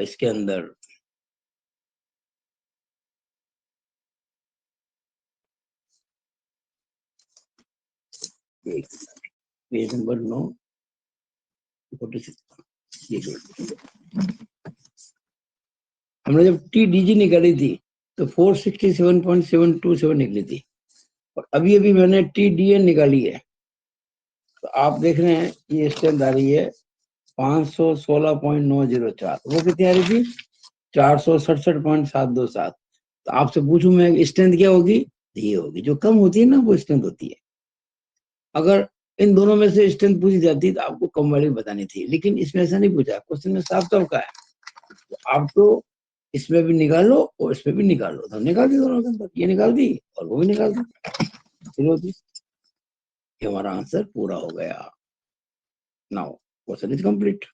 इसके अंदर पेज नंबर 9 हमने जब TDG निकाली थी तो 467.727 निकली थी, और अभी अभी मैंने TDN निकाली है। तो आप देख रहे हैं ये स्ट्रेंथ आ रही है 516.904, वो कितनी आ रही थी 467.727। तो आपसे पूछूं मैं स्ट्रेंथ क्या होगी, ये होगी, जो कम होती है ना वो स्ट्रेंथ होती है। अगर इन दोनों में से स्ट्रेंथ पूछी जाती तो आपको कम वाली बतानी थी, लेकिन इसमें ऐसा नहीं पूछा, क्वेश्चन में साफ साफ का है। तो आप तो इसमें भी निकालो और इसमें भी निकालो, तो निकाल दी दोनों के अंदर, ये निकाल दी और वो भी निकाल दी, ये हमारा आंसर पूरा हो गया। Now question is complete.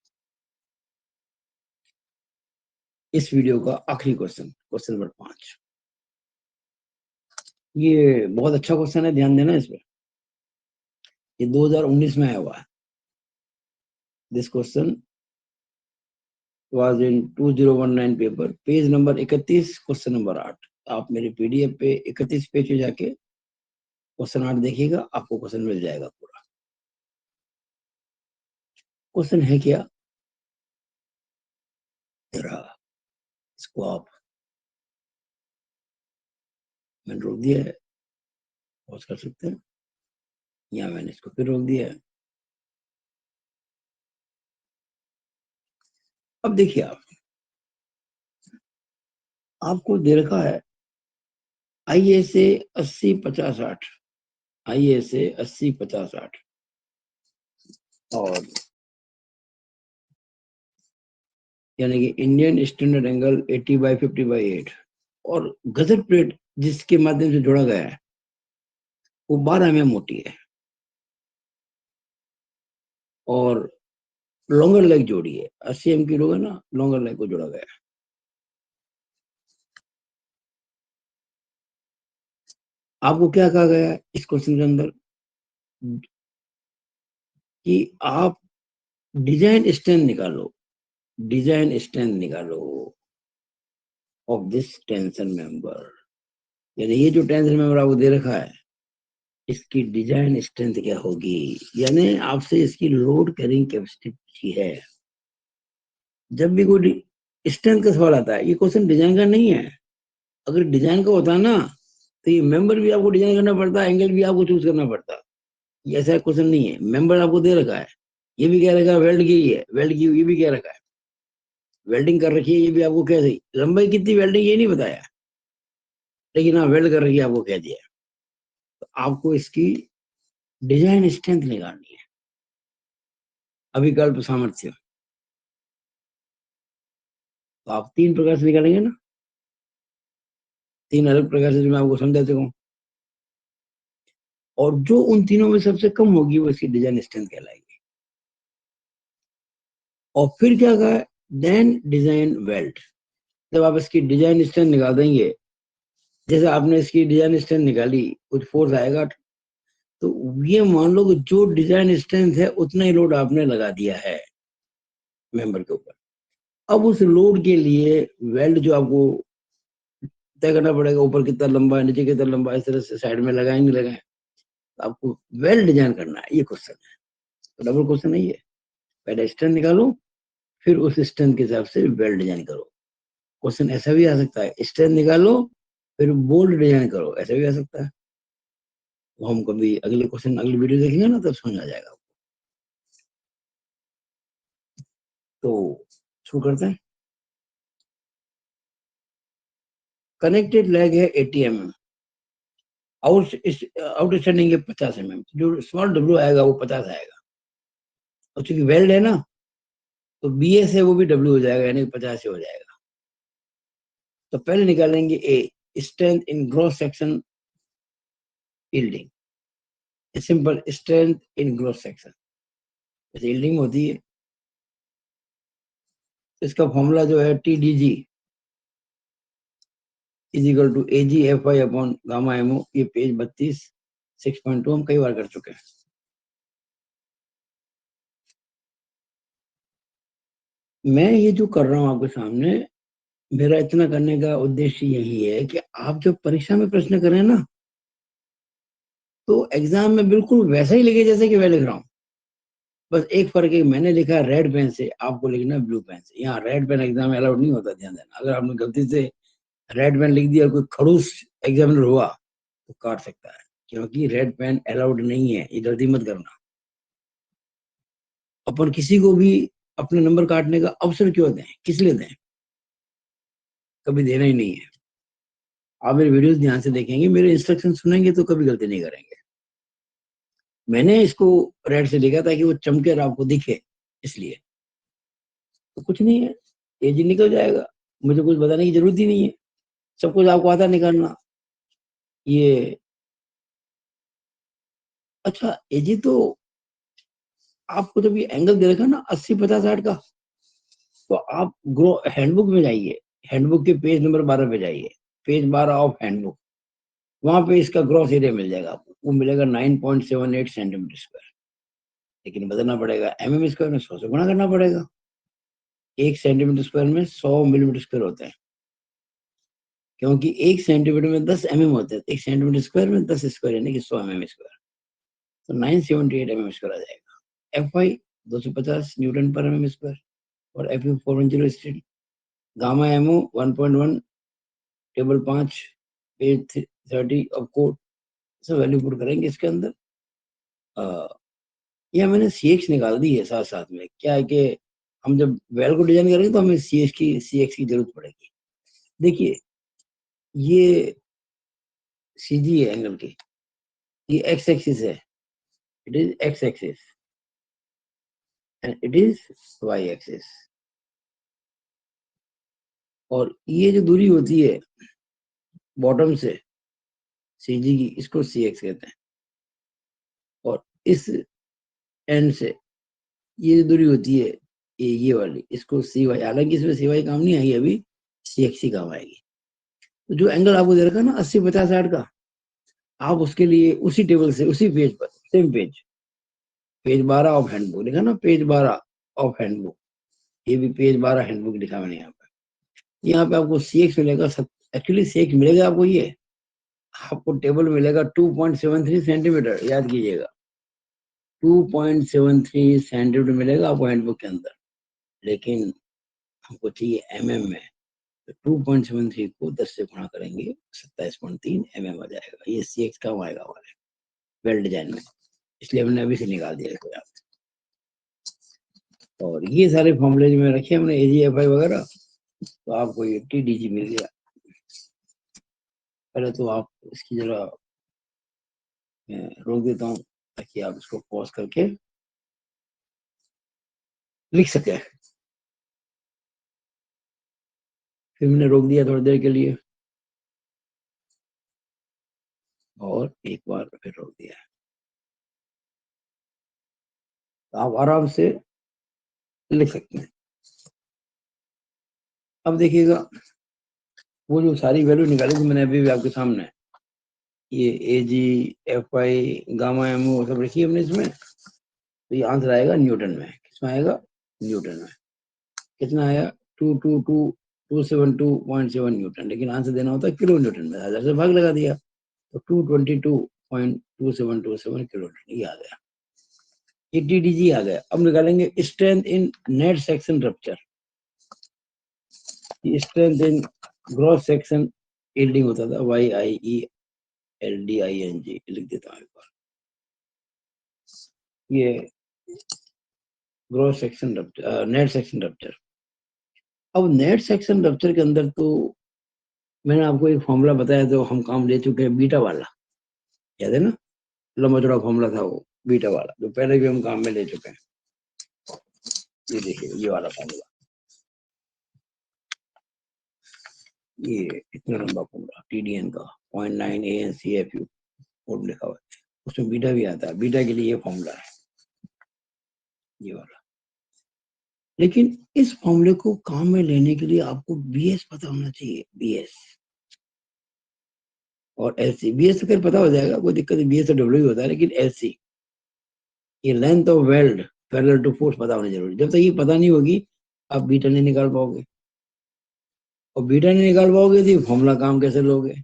इस वीडियो का आखिरी क्वेश्चन, क्वेश्चन नंबर 5। ये बहुत अच्छा क्वेश्चन है, ध्यान देना इसमें। ये 2019 में आया हुआ है। This question was in 2019 paper, page number 31, question number 8। आप मेरे PDF पे 31 पेज पे जाके क्वेश्चन 8 देखिएगा, आपको क्वेश्चन मिल जाएगा पूरा। क्वेश्चन है क्या, जरा इसको आप, मैंने रोक दिया है, पॉज कर सकते हैं, या मैंने इसको फिर रोक दिया है। अब देखिए आपको दे रखा है ISA 80-50-60, ISA 80-50-60, और यानी कि इंडियन स्टैंडर्ड एंगल 80/50/8, और गजर प्लेट जिसके माध्यम से जोड़ा गया है वो 12 mm मोटी है, और लॉन्गर लेग जोड़ी है, 80 mm की लोग है ना, लॉन्गर लेग को जोड़ा गया है। आपको क्या कहा गया है इस क्वेश्चन के अंदर कि आप डिजाइन स्ट्रेंथ निकालो, डिजाइन स्ट्रेंथ निकालो ऑफ दिस टेंशन मेंबर, यानी ये जो टेंशन मेंबर आपको दे रखा है इसकी डिजाइन स्ट्रेंथ क्या होगी, यानी आपसे इसकी लोड कैरिंग कैपेसिटी है। जब भी कोई स्ट्रेंथ का सवाल आता है, ये क्वेश्चन डिजाइन का नहीं है। अगर डिजाइन का होता ना तो ये मेंबर भी आपको डिजाइन करना पड़ता, एंगल भी आपको चूज करना पड़ता। ये ऐसा क्वेश्चन नहीं है, मेंबर आपको दे रखा है, ये भी कह रखा है वेल्ड की है, वेल्ड की ये भी कह रखा है, वेल्डिंग कर रखी है, ये भी आपको कह दी, लंबाई कितनी वेल्डिंग ये नहीं बताया, लेकिन हाँ वेल्ड कर रखी है आपको कह दिया। तो आपको इसकी डिजाइन स्ट्रेंथ निकालनी है, अभिकल्प सामर्थ्य। तो आप 3 प्रकार से निकालेंगे ना, 3 अलग प्रकार से जो मैं आपको समझा चुका हूँ, और जो उन तीनों में सबसे कम होगी वो इसकी डिजाइन स्ट्रेंथ कहलाएगी। और फिर क्या कहा है, देन डिजाइन वेल्ड। जब आप इसकी डिजाइन स्ट्रेंथ निकाल देंगे, जैसे आपने इसकी डिजाइन स्ट्रेंथ निकाली, कुछ फोर्स आएगा, तो ये मान लो कि जो डिजाइन स्ट्रेंथ है उतना ही लोड आपने लगा दिया है मेंबर के ऊपर। अब उस लोड के लिए वेल्ड जो आपको तय करना पड़ेगा, ऊपर कितना लंबा है, नीचे कितना लंबा है, इस तरह से साइड में लगाए नहीं लगाए, तो आपको वेल्ड डिजाइन करना है, ये क्वेश्चन है। तो डबल क्वेश्चन नहीं है, पहले स्ट्रेंथ निकालो, फिर उस स्ट्रेंथ के हिसाब से वेल्ड डिजाइन करो। क्वेश्चन ऐसा भी आ सकता है, स्ट्रेंथ निकालो फिर बोल्ड डिजाइन करो, ऐसा भी आ सकता है। तो हम कभी अगले क्वेश्चन अगली वीडियो देखेंगे ना, तब समझ आ जाएगा। तो शुरू करते हैं। कनेक्टेड लेग है 80 mm, आउट स्टैंडिंग है 50 mm, जो स्मॉल डब्ल्यू आएगा वो 50 आएगा, और चूंकि वेल्ड है ना तो BS है वो भी डब्ल्यू हो जाएगा, यानी 50 हो जाएगा। तो पहले निकालेंगे A, strength in gross section yielding, simple strength in gross section जैसे यील्डिंग होती है। तो इसका फॉर्मूला जो है TDG is equal to AgFi upon gamma MO, ये पेज 32 6.2 हम कई बार कर चुके हैं। मैं ये जो कर रहा हूँ आपके सामने, मेरा इतना करने का उद्देश्य यही है कि आप जब परीक्षा में प्रश्न करें ना, तो एग्जाम में बिल्कुल वैसा ही लिखे जैसे कि मैं लिख रहा हूँ। बस एक फर्क है, मैंने लिखा है रेड पेन से, आपको लिखना है ब्लू पेन से। यहाँ रेड पेन एग्जाम में अलाउड नहीं होता, ध्यान देना। अगर आपने गलती से रेड पेन लिख दिया और कोई खड़ूस एग्जामिनर हुआ तो काट सकता है, क्योंकि रेड पेन अलाउड नहीं है, ये गलती मत करना। अपन किसी को भी अपने नंबर काटने का अवसर क्यों दें, किस लिए दें, कभी देना ही नहीं है। आप मेरे वीडियोस ध्यान से देखेंगे, मेरे इंस्ट्रक्शन सुनेंगे तो कभी गलती नहीं करेंगे। मैंने इसको रेड से लिखा था कि वो चमके और आपको दिखे, इसलिए। तो कुछ नहीं है, एजी निकल जाएगा, मुझे कुछ बताने की जरूरत ही नहीं है, सब कुछ आपको आता निकालना। ये अच्छा, एजी तो आपको जब ये एंगल दे रखा ना 80-50-60 का, तो आप ग्रो हैंडबुक में जाइए, हैंडबुक के पेज नंबर 12 पे जाइए, पेज 12 ऑफ हैंडबुक, वहां पे इसका ग्रॉस एरिया मिल जाएगा आपको, वो मिलेगा 9.78 सेंटीमीटर स्क्वायर। लेकिन बदलना पड़ेगा, mm² में 100 से गुणा करना पड़ेगा। 1 सेंटीमीटर स्क्वायर में 100 मिलीमीटर स्क्वायर होते हैं, क्योंकि 1 सेंटीमीटर में 10 mm होते हैं, 1 सेंटीमीटर स्क्वायर में 10 स्क्वायर यानी कि 100 mm स्क्वायर। तो 978 mm स्क्वायर आ जाएगा। FI 250 न्यूटन पर mm स्क्वायर, और FU 410 steel. Gamma MO 1.1 table 5 page 30 of code सब वैल्यू पुट करेंगे इसके अंदर। यह मैंने CX निकाल दी है साथ साथ में। क्या है कि हम जब वेल को डिजाइन करेंगे तो हमें CX की जरूरत पड़ेगी। देखिए ये CG है एंगल की, ये एक्स एक्सिस है, it is X axis and it is Y axis. और ये जो दूरी होती है बॉटम से CG की, इसको CX कहते हैं। और इस एंड से ये जो दूरी होती है ये वाली, इसको CY, हालांकि इसमें CY काम नहीं आएगी, अभी CX ही काम आएगी। तो जो एंगल आपको दे रखा है ना 80 50 60 का, आप उसके लिए उसी टेबल से उसी पेज पर, सेम पेज 12 ऑफ हैंडबुक लिखा ना, पेज 12 ऑफ हैंडबुक, ये भी पेज 12 हैंडबुक लिखा मैंने यहाँ पे आपको CX मिलेगा। एक्चुअली CX मिलेगा आपको, ये आपको टेबल मिलेगा 2.73 सेंटीमीटर, याद कीजिएगा 2.73 सेंटीमीटर मिलेगा आपको हैंडबुक के अंदर, लेकिन हमको चाहिए MM में। तो 2.73 को 10 से गुणा करेंगे 27.3 MM आ जाएगा। ये CX कम आएगा हमारे वेल डिजाइन में, इसलिए हमने अभी से निकाल दिया इसको यहाँ। और ये सारे फॉर्मूले में रखे हमने AGFI वगैरह, तो आपको ये TDG मिल गया। पहले तो आप इसकी जरा रोक देता हूँ ताकि आप इसको पॉज करके लिख सके। फिर मैंने रोक दिया थोड़ी देर के लिए और एक बार फिर रोक दिया। तो आप आराम से लिख सकते हैं। अब देखिएगा वो जो सारी वैल्यू निकाली थी मैंने अभी भी आपके सामने, ये AGFI गामा एमओ सब लिखी हमने इसमें। तो ये आंसर आएगा न्यूटन में। किसमें आएगा? न्यूटन में। कितना आया? 272.7 न्यूटन, लेकिन आंसर देना होता है किलो न्यूटन में, 1000 से भाग लगा दिया तो 222.2727 किलो न्यूटन ये आ गया। ये TDG आ गया। अब निकालेंगे strength in net section rupture. Strength in gross section yielding होता था, YIELDING लिख देता हूँ एक बार। ये gross section rupture, net section rupture. अब नेट सेक्शन रप्चर के अंदर तो मैंने आपको एक फॉर्मूला बताया जो हम काम ले चुके हैं, बीटा वाला, याद है ना? लंबा चौड़ा फॉर्मूला था वो बीटा वाला, जो पहले भी हम काम में ले चुके हैं। ये देखिए ये वाला फॉर्मूला, ये इतना लंबा फॉर्मूला TDN का 0.9 ANCFU कोड लिखा हुआ है, उसमें बीटा भी आता है। बीटा के लिए ये फॉर्मूला है, ये वाला। लेकिन इस फॉर्मूले को काम में लेने के लिए आपको BS पता होना चाहिए, BS और LC। BS तो फिर पता हो जाएगा, कोई दिक्कत नहीं, BS तो W होता है, लेकिन LC ये length of weld parallel to force पता होनी जरूरी। जब तक ये पता नहीं होगी आप बीटा नहीं निकाल पाओगे, और बीटा नहीं निकाल पाओगे तो फॉर्मूला काम कैसे लोगे?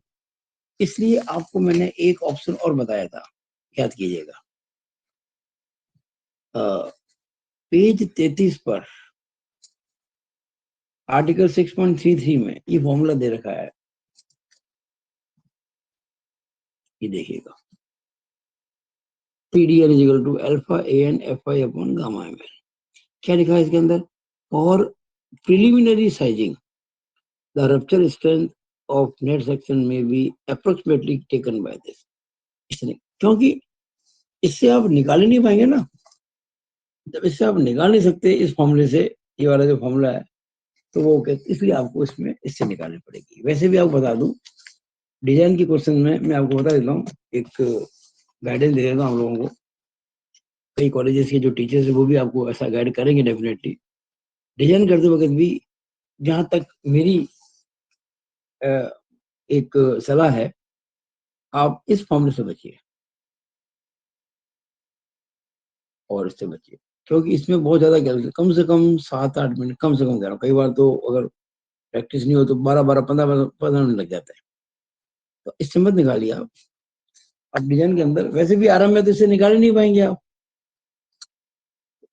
इसलिए आपको मैंने एक ऑप्शन और बताया था, याद कीजिएगा। पेज 33 पर आर्टिकल 6.33 में ये फॉर्मूला दे रखा है, ये देखिएगा। PDL is equal to alpha AN FI upon gamma ML। क्या लिखा है इसके अंदर? और preliminary sizing the rupture strength of net section में be approximately taken by this. इसने, क्योंकि इससे आप निकाल ही नहीं पाएंगे ना, जब इससे आप निकाल नहीं सकते इस फॉर्मूले से, ये वाला जो फॉर्मूला है, तो वो इसलिए आपको इसमें इससे निकालनी पड़ेगी। वैसे भी आपको बता दूं, डिजाइन के क्वेश्चन में मैं आपको बता देता हूँ, एक गाइडेंस दे देता हूँ हम लोगों को। कई कॉलेजेस के जो टीचर्स है वो भी आपको ऐसा गाइड करेंगे डेफिनेटली। डिजाइन करते वक्त भी जहां तक मेरी एक सलाह है, आप इस फॉर्मूले से बचिए और इससे बचिए, क्योंकि इसमें बहुत ज्यादा कैलकुलेशन, कम से कम 7-8 मिनट, कम से कम कह रहा हूँ। कई बार तो अगर प्रैक्टिस नहीं हो तो 12-12 15 मिनट लग जाते हैं। तो इससे मत निकालिए आप डिजाइन के अंदर। वैसे भी आराम में तो इससे निकाल ही नहीं पाएंगे आप,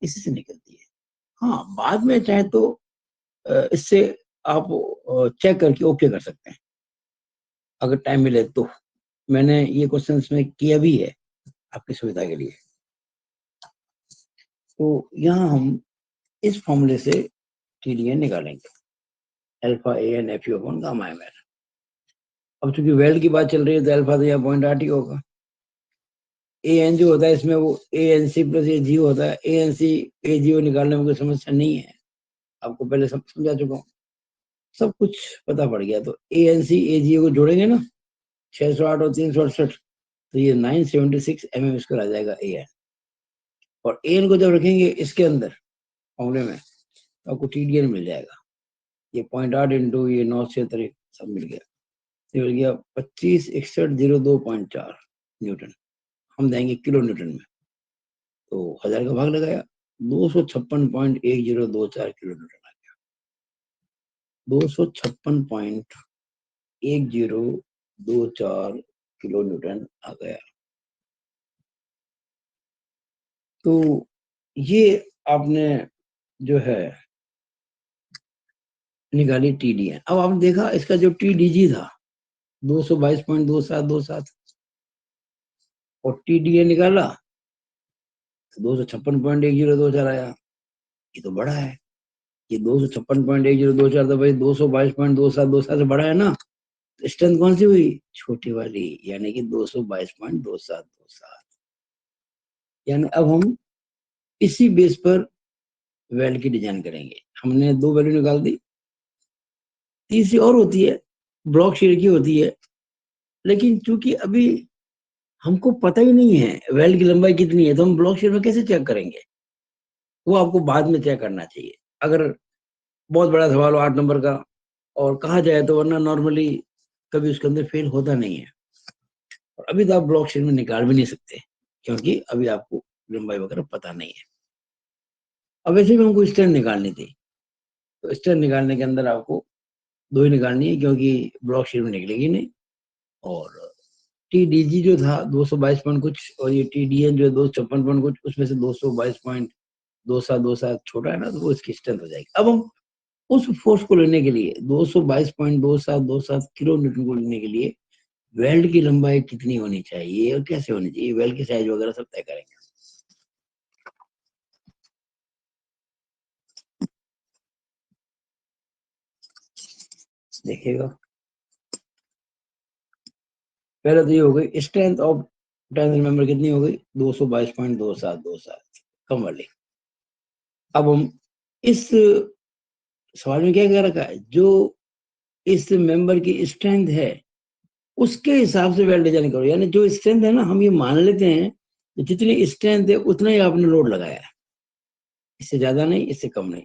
इसी से निकलती है। हाँ बाद में चाहे तो इससे आप चेक करके ओके कर सकते हैं अगर टाइम मिले तो। मैंने ये क्वेश्चन में किया भी है आपकी सुविधा के लिए। तो यहाँ हम इस फॉर्मूले से TDN निकालेंगे, alpha AN FU upon gamma MN। अब चूंकि वेल्ड की बात चल रही है तो अल्फा तो यहाँ 0.8 ही होगा। AN जो होता है इसमें वो ANC प्लस AG होता है। ANC AGO निकालने में कोई समस्या नहीं है, आपको पहले समझा चुका हूँ, सब कुछ पता पड़ गया। तो ANC AGO को जोड़ेंगे ना, 608 और 368, तो ये 976 mm स्क्वायर आ जाएगा AN। और AN को जब रखेंगे इसके अंदर फॉर्मूले में तो आपको TDN मिल जाएगा। ये 0.8 इंटू ये 976 सब मिल गया, ये मिल गया 256102.4 न्यूटन। हम देंगे किलो न्यूटन में, तो 1000 का भाग लगाया, 256.1024 किलो न्यूटन आ गया। 256.1024 किलो न्यूटन आ गया। तो ये आपने जो है निकाली TDN। अब आपने देखा इसका जो TDG था 222.2727 और TDN निकाला तो 256.1024 आया। ये तो बड़ा है, ये 256.1024 तो भाई 222.2727 से बड़ा है ना। स्ट्रेंथ कौन सी हुई, छोटी वाली, यानी कि 222.2727। यानी अब हम इसी बेस पर वेल्ड की डिजाइन करेंगे। हमने दो वैल्यू निकाल दी, तीसरी और होती है, ब्लॉक शेयर की होती है, लेकिन चूंकि अभी हमको पता ही नहीं है वेल्ड की लंबाई कितनी है तो हम ब्लॉक शेयर में कैसे चेक करेंगे, वो आपको बाद में चेक करना चाहिए अगर बहुत बड़ा सवाल हो 8 नंबर का और कहा जाए तो, वरना नॉर्मली कभी उसके अंदर फेल होता नहीं है। और अभी तो आप ब्लॉक शेयर में निकाल भी नहीं सकते क्योंकि अभी आपको लंबाई वगैरह पता नहीं है। अब वैसे भी हमको स्टैंड निकालनी थी, तो स्टैंड निकालने के अंदर आपको दो ही निकालनी है क्योंकि ब्लॉक शेयर में निकलेगी नहीं। और TDG जो था 222 पॉइंट कुछ और ये TDN जो है 256 पॉइंट कुछ, उसमें से 222.2727 छोटा है ना, तो वो इसकी स्ट्रेंथ हो जाएगी। अब हम उस फोर्स को लेने के लिए 222.2727 किलो न्यूटन को लेने के लिए वेल्ड की लंबाई कितनी होनी चाहिए और कैसे होनी चाहिए, वेल्ड की साइज वगैरह सब तय करेंगे। देखिएगा, पहले तो ये हो गई स्ट्रेंथ ऑफ टेंसिल मेंबर कितनी हो गई, 222.2727 कम वाली। अब हम इस सवाल में क्या क्या रखा है, जो इस मेंबर की स्ट्रेंथ है उसके हिसाब से वेल डिजाइन करो। यानी जो स्ट्रेंथ है ना, हम ये मान लेते हैं जितनी स्ट्रेंथ है उतना ही आपने लोड लगाया है, इससे ज्यादा नहीं इससे कम नहीं,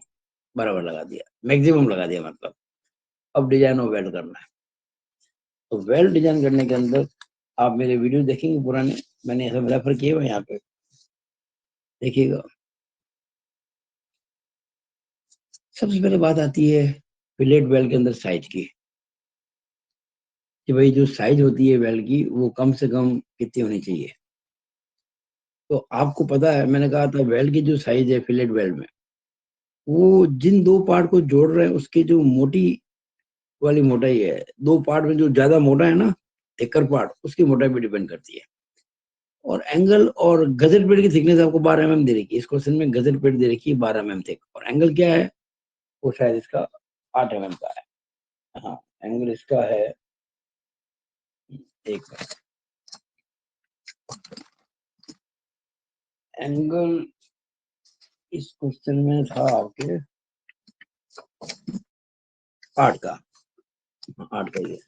बराबर लगा दिया, मैक्सिमम लगा दिया मतलब। अब डिजाइन और वेल्ड करना है। तो वेल्ड डिजाइन करने के अंदर आप मेरे वीडियो देखेंगे पुराने, मैंने ऐसा रेफर किए हुए यहाँ पे, देखिएगा। सबसे पहले बात आती है फिलेट वेल्ड के अंदर साइज की, कि भाई जो साइज होती है वेल्ड की वो कम से कम कितनी होनी चाहिए। तो आपको पता है मैंने कहा था वेल्ड की जो साइज है फिलेट वेल्ड में, वो जिन दो पार्ट को जोड़ रहे हैं उसकी जो मोटी वाली मोटाई है, दो पार्ट में जो ज्यादा मोटा है ना थिकर पार्ट, उसकी मोटाई पे डिपेंड करती है। और एंगल और गजर पेड़ की थिकनेस आपको 12 mm दे रखी है, इस क्वेश्चन में गजर पेड़ दे रखी है 12 mm थिक, और एंगल क्या है, वो शायद इसका 8 mm का है। हाँ, एंगल इसका है, एक एंगल इस क्वेश्चन में था आपके 8 का, 8 का ये।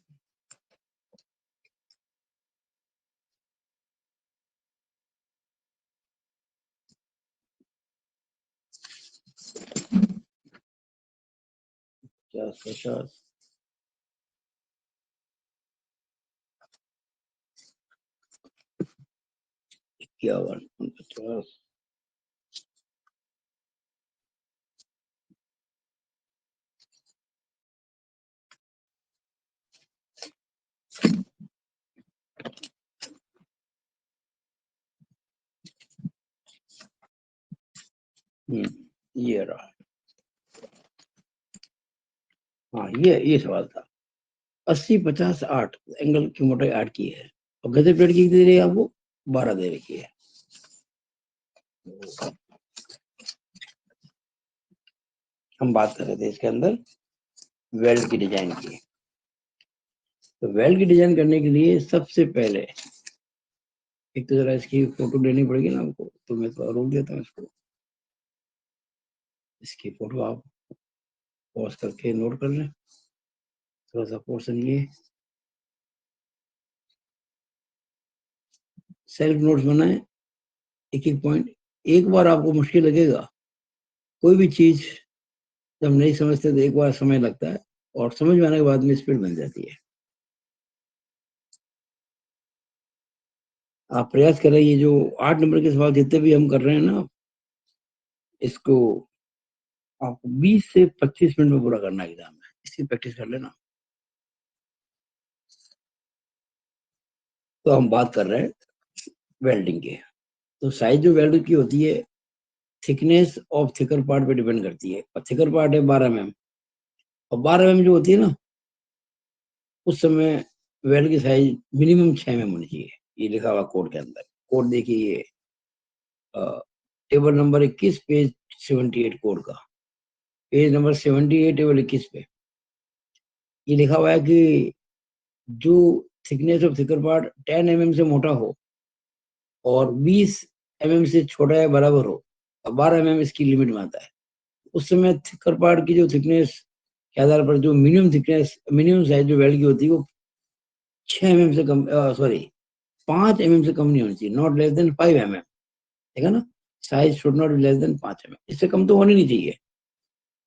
क्या 50, 51, 49, ये रहा। हाँ, ये सवाल था। 80, 50, 8 एंगल की मोटाई 8 की है और गजर प्लेट की दे रही है आपको 12 दे रखी है। हम बात कर रहे थे इसके अंदर वेल्ड की डिजाइन की। तो वेल्ड की डिजाइन करने के लिए सबसे पहले एक तो जरा इसकी फोटो लेनी पड़ेगी ना हमको, तो मैं तो रोक देता हूँ इसको। इसकी फोटो आप पॉज करके नोट कर लें। थोड़ा सा पोर्शन ये सेल्फ नोट्स बनाए, एक एक पॉइंट। एक बार आपको मुश्किल लगेगा, कोई भी चीज जब नहीं समझते तो एक बार समय लगता है और समझ में आने के बाद में स्पीड बन जाती है। आप प्रयास करें, ये जो 8 नंबर के सवाल जितने भी हम कर रहे हैं ना, इसको आपको 20 से 25 मिनट में पूरा करना है एग्जाम में। इसकी प्रैक्टिस कर लेना। तो हम बात कर रहे हैं वेल्डिंग के। तो साइज जो वेल्ड की होती है थिकनेस ऑफ थिकर पार्ट पे डिपेंड करती है। और थिकर पार्ट है 12 mm, और 12 mm जो होती है ना, उस समय वेल्ड की साइज मिनिमम 6 mm होनी चाहिए। ये लिखा हुआ कोड के अंदर। कोड देखिए, ये टेबल नंबर 21 पेज 78 कोड का, पेज नंबर 78 टेबल 21 पे ये लिखा हुआ है कि जो thickness of thicker part 10 mm से मोटा हो और 20 mm से छोटा या बराबर हो, और 12 mm इसकी लिमिट में आता है। उस समय थिकर पार्ट की जो थिकनेस के आधार पर जो मिनिमम थिकनेस, मिनिमम साइज जो वेल्ड की होती है वो 6 mm से कम, सॉरी 5 mm से कम नहीं होनी चाहिए। Not less then 5 mm। ठीक है ना? Size should not be less then 5 mm। इससे कम तो होनी नहीं चाहिए।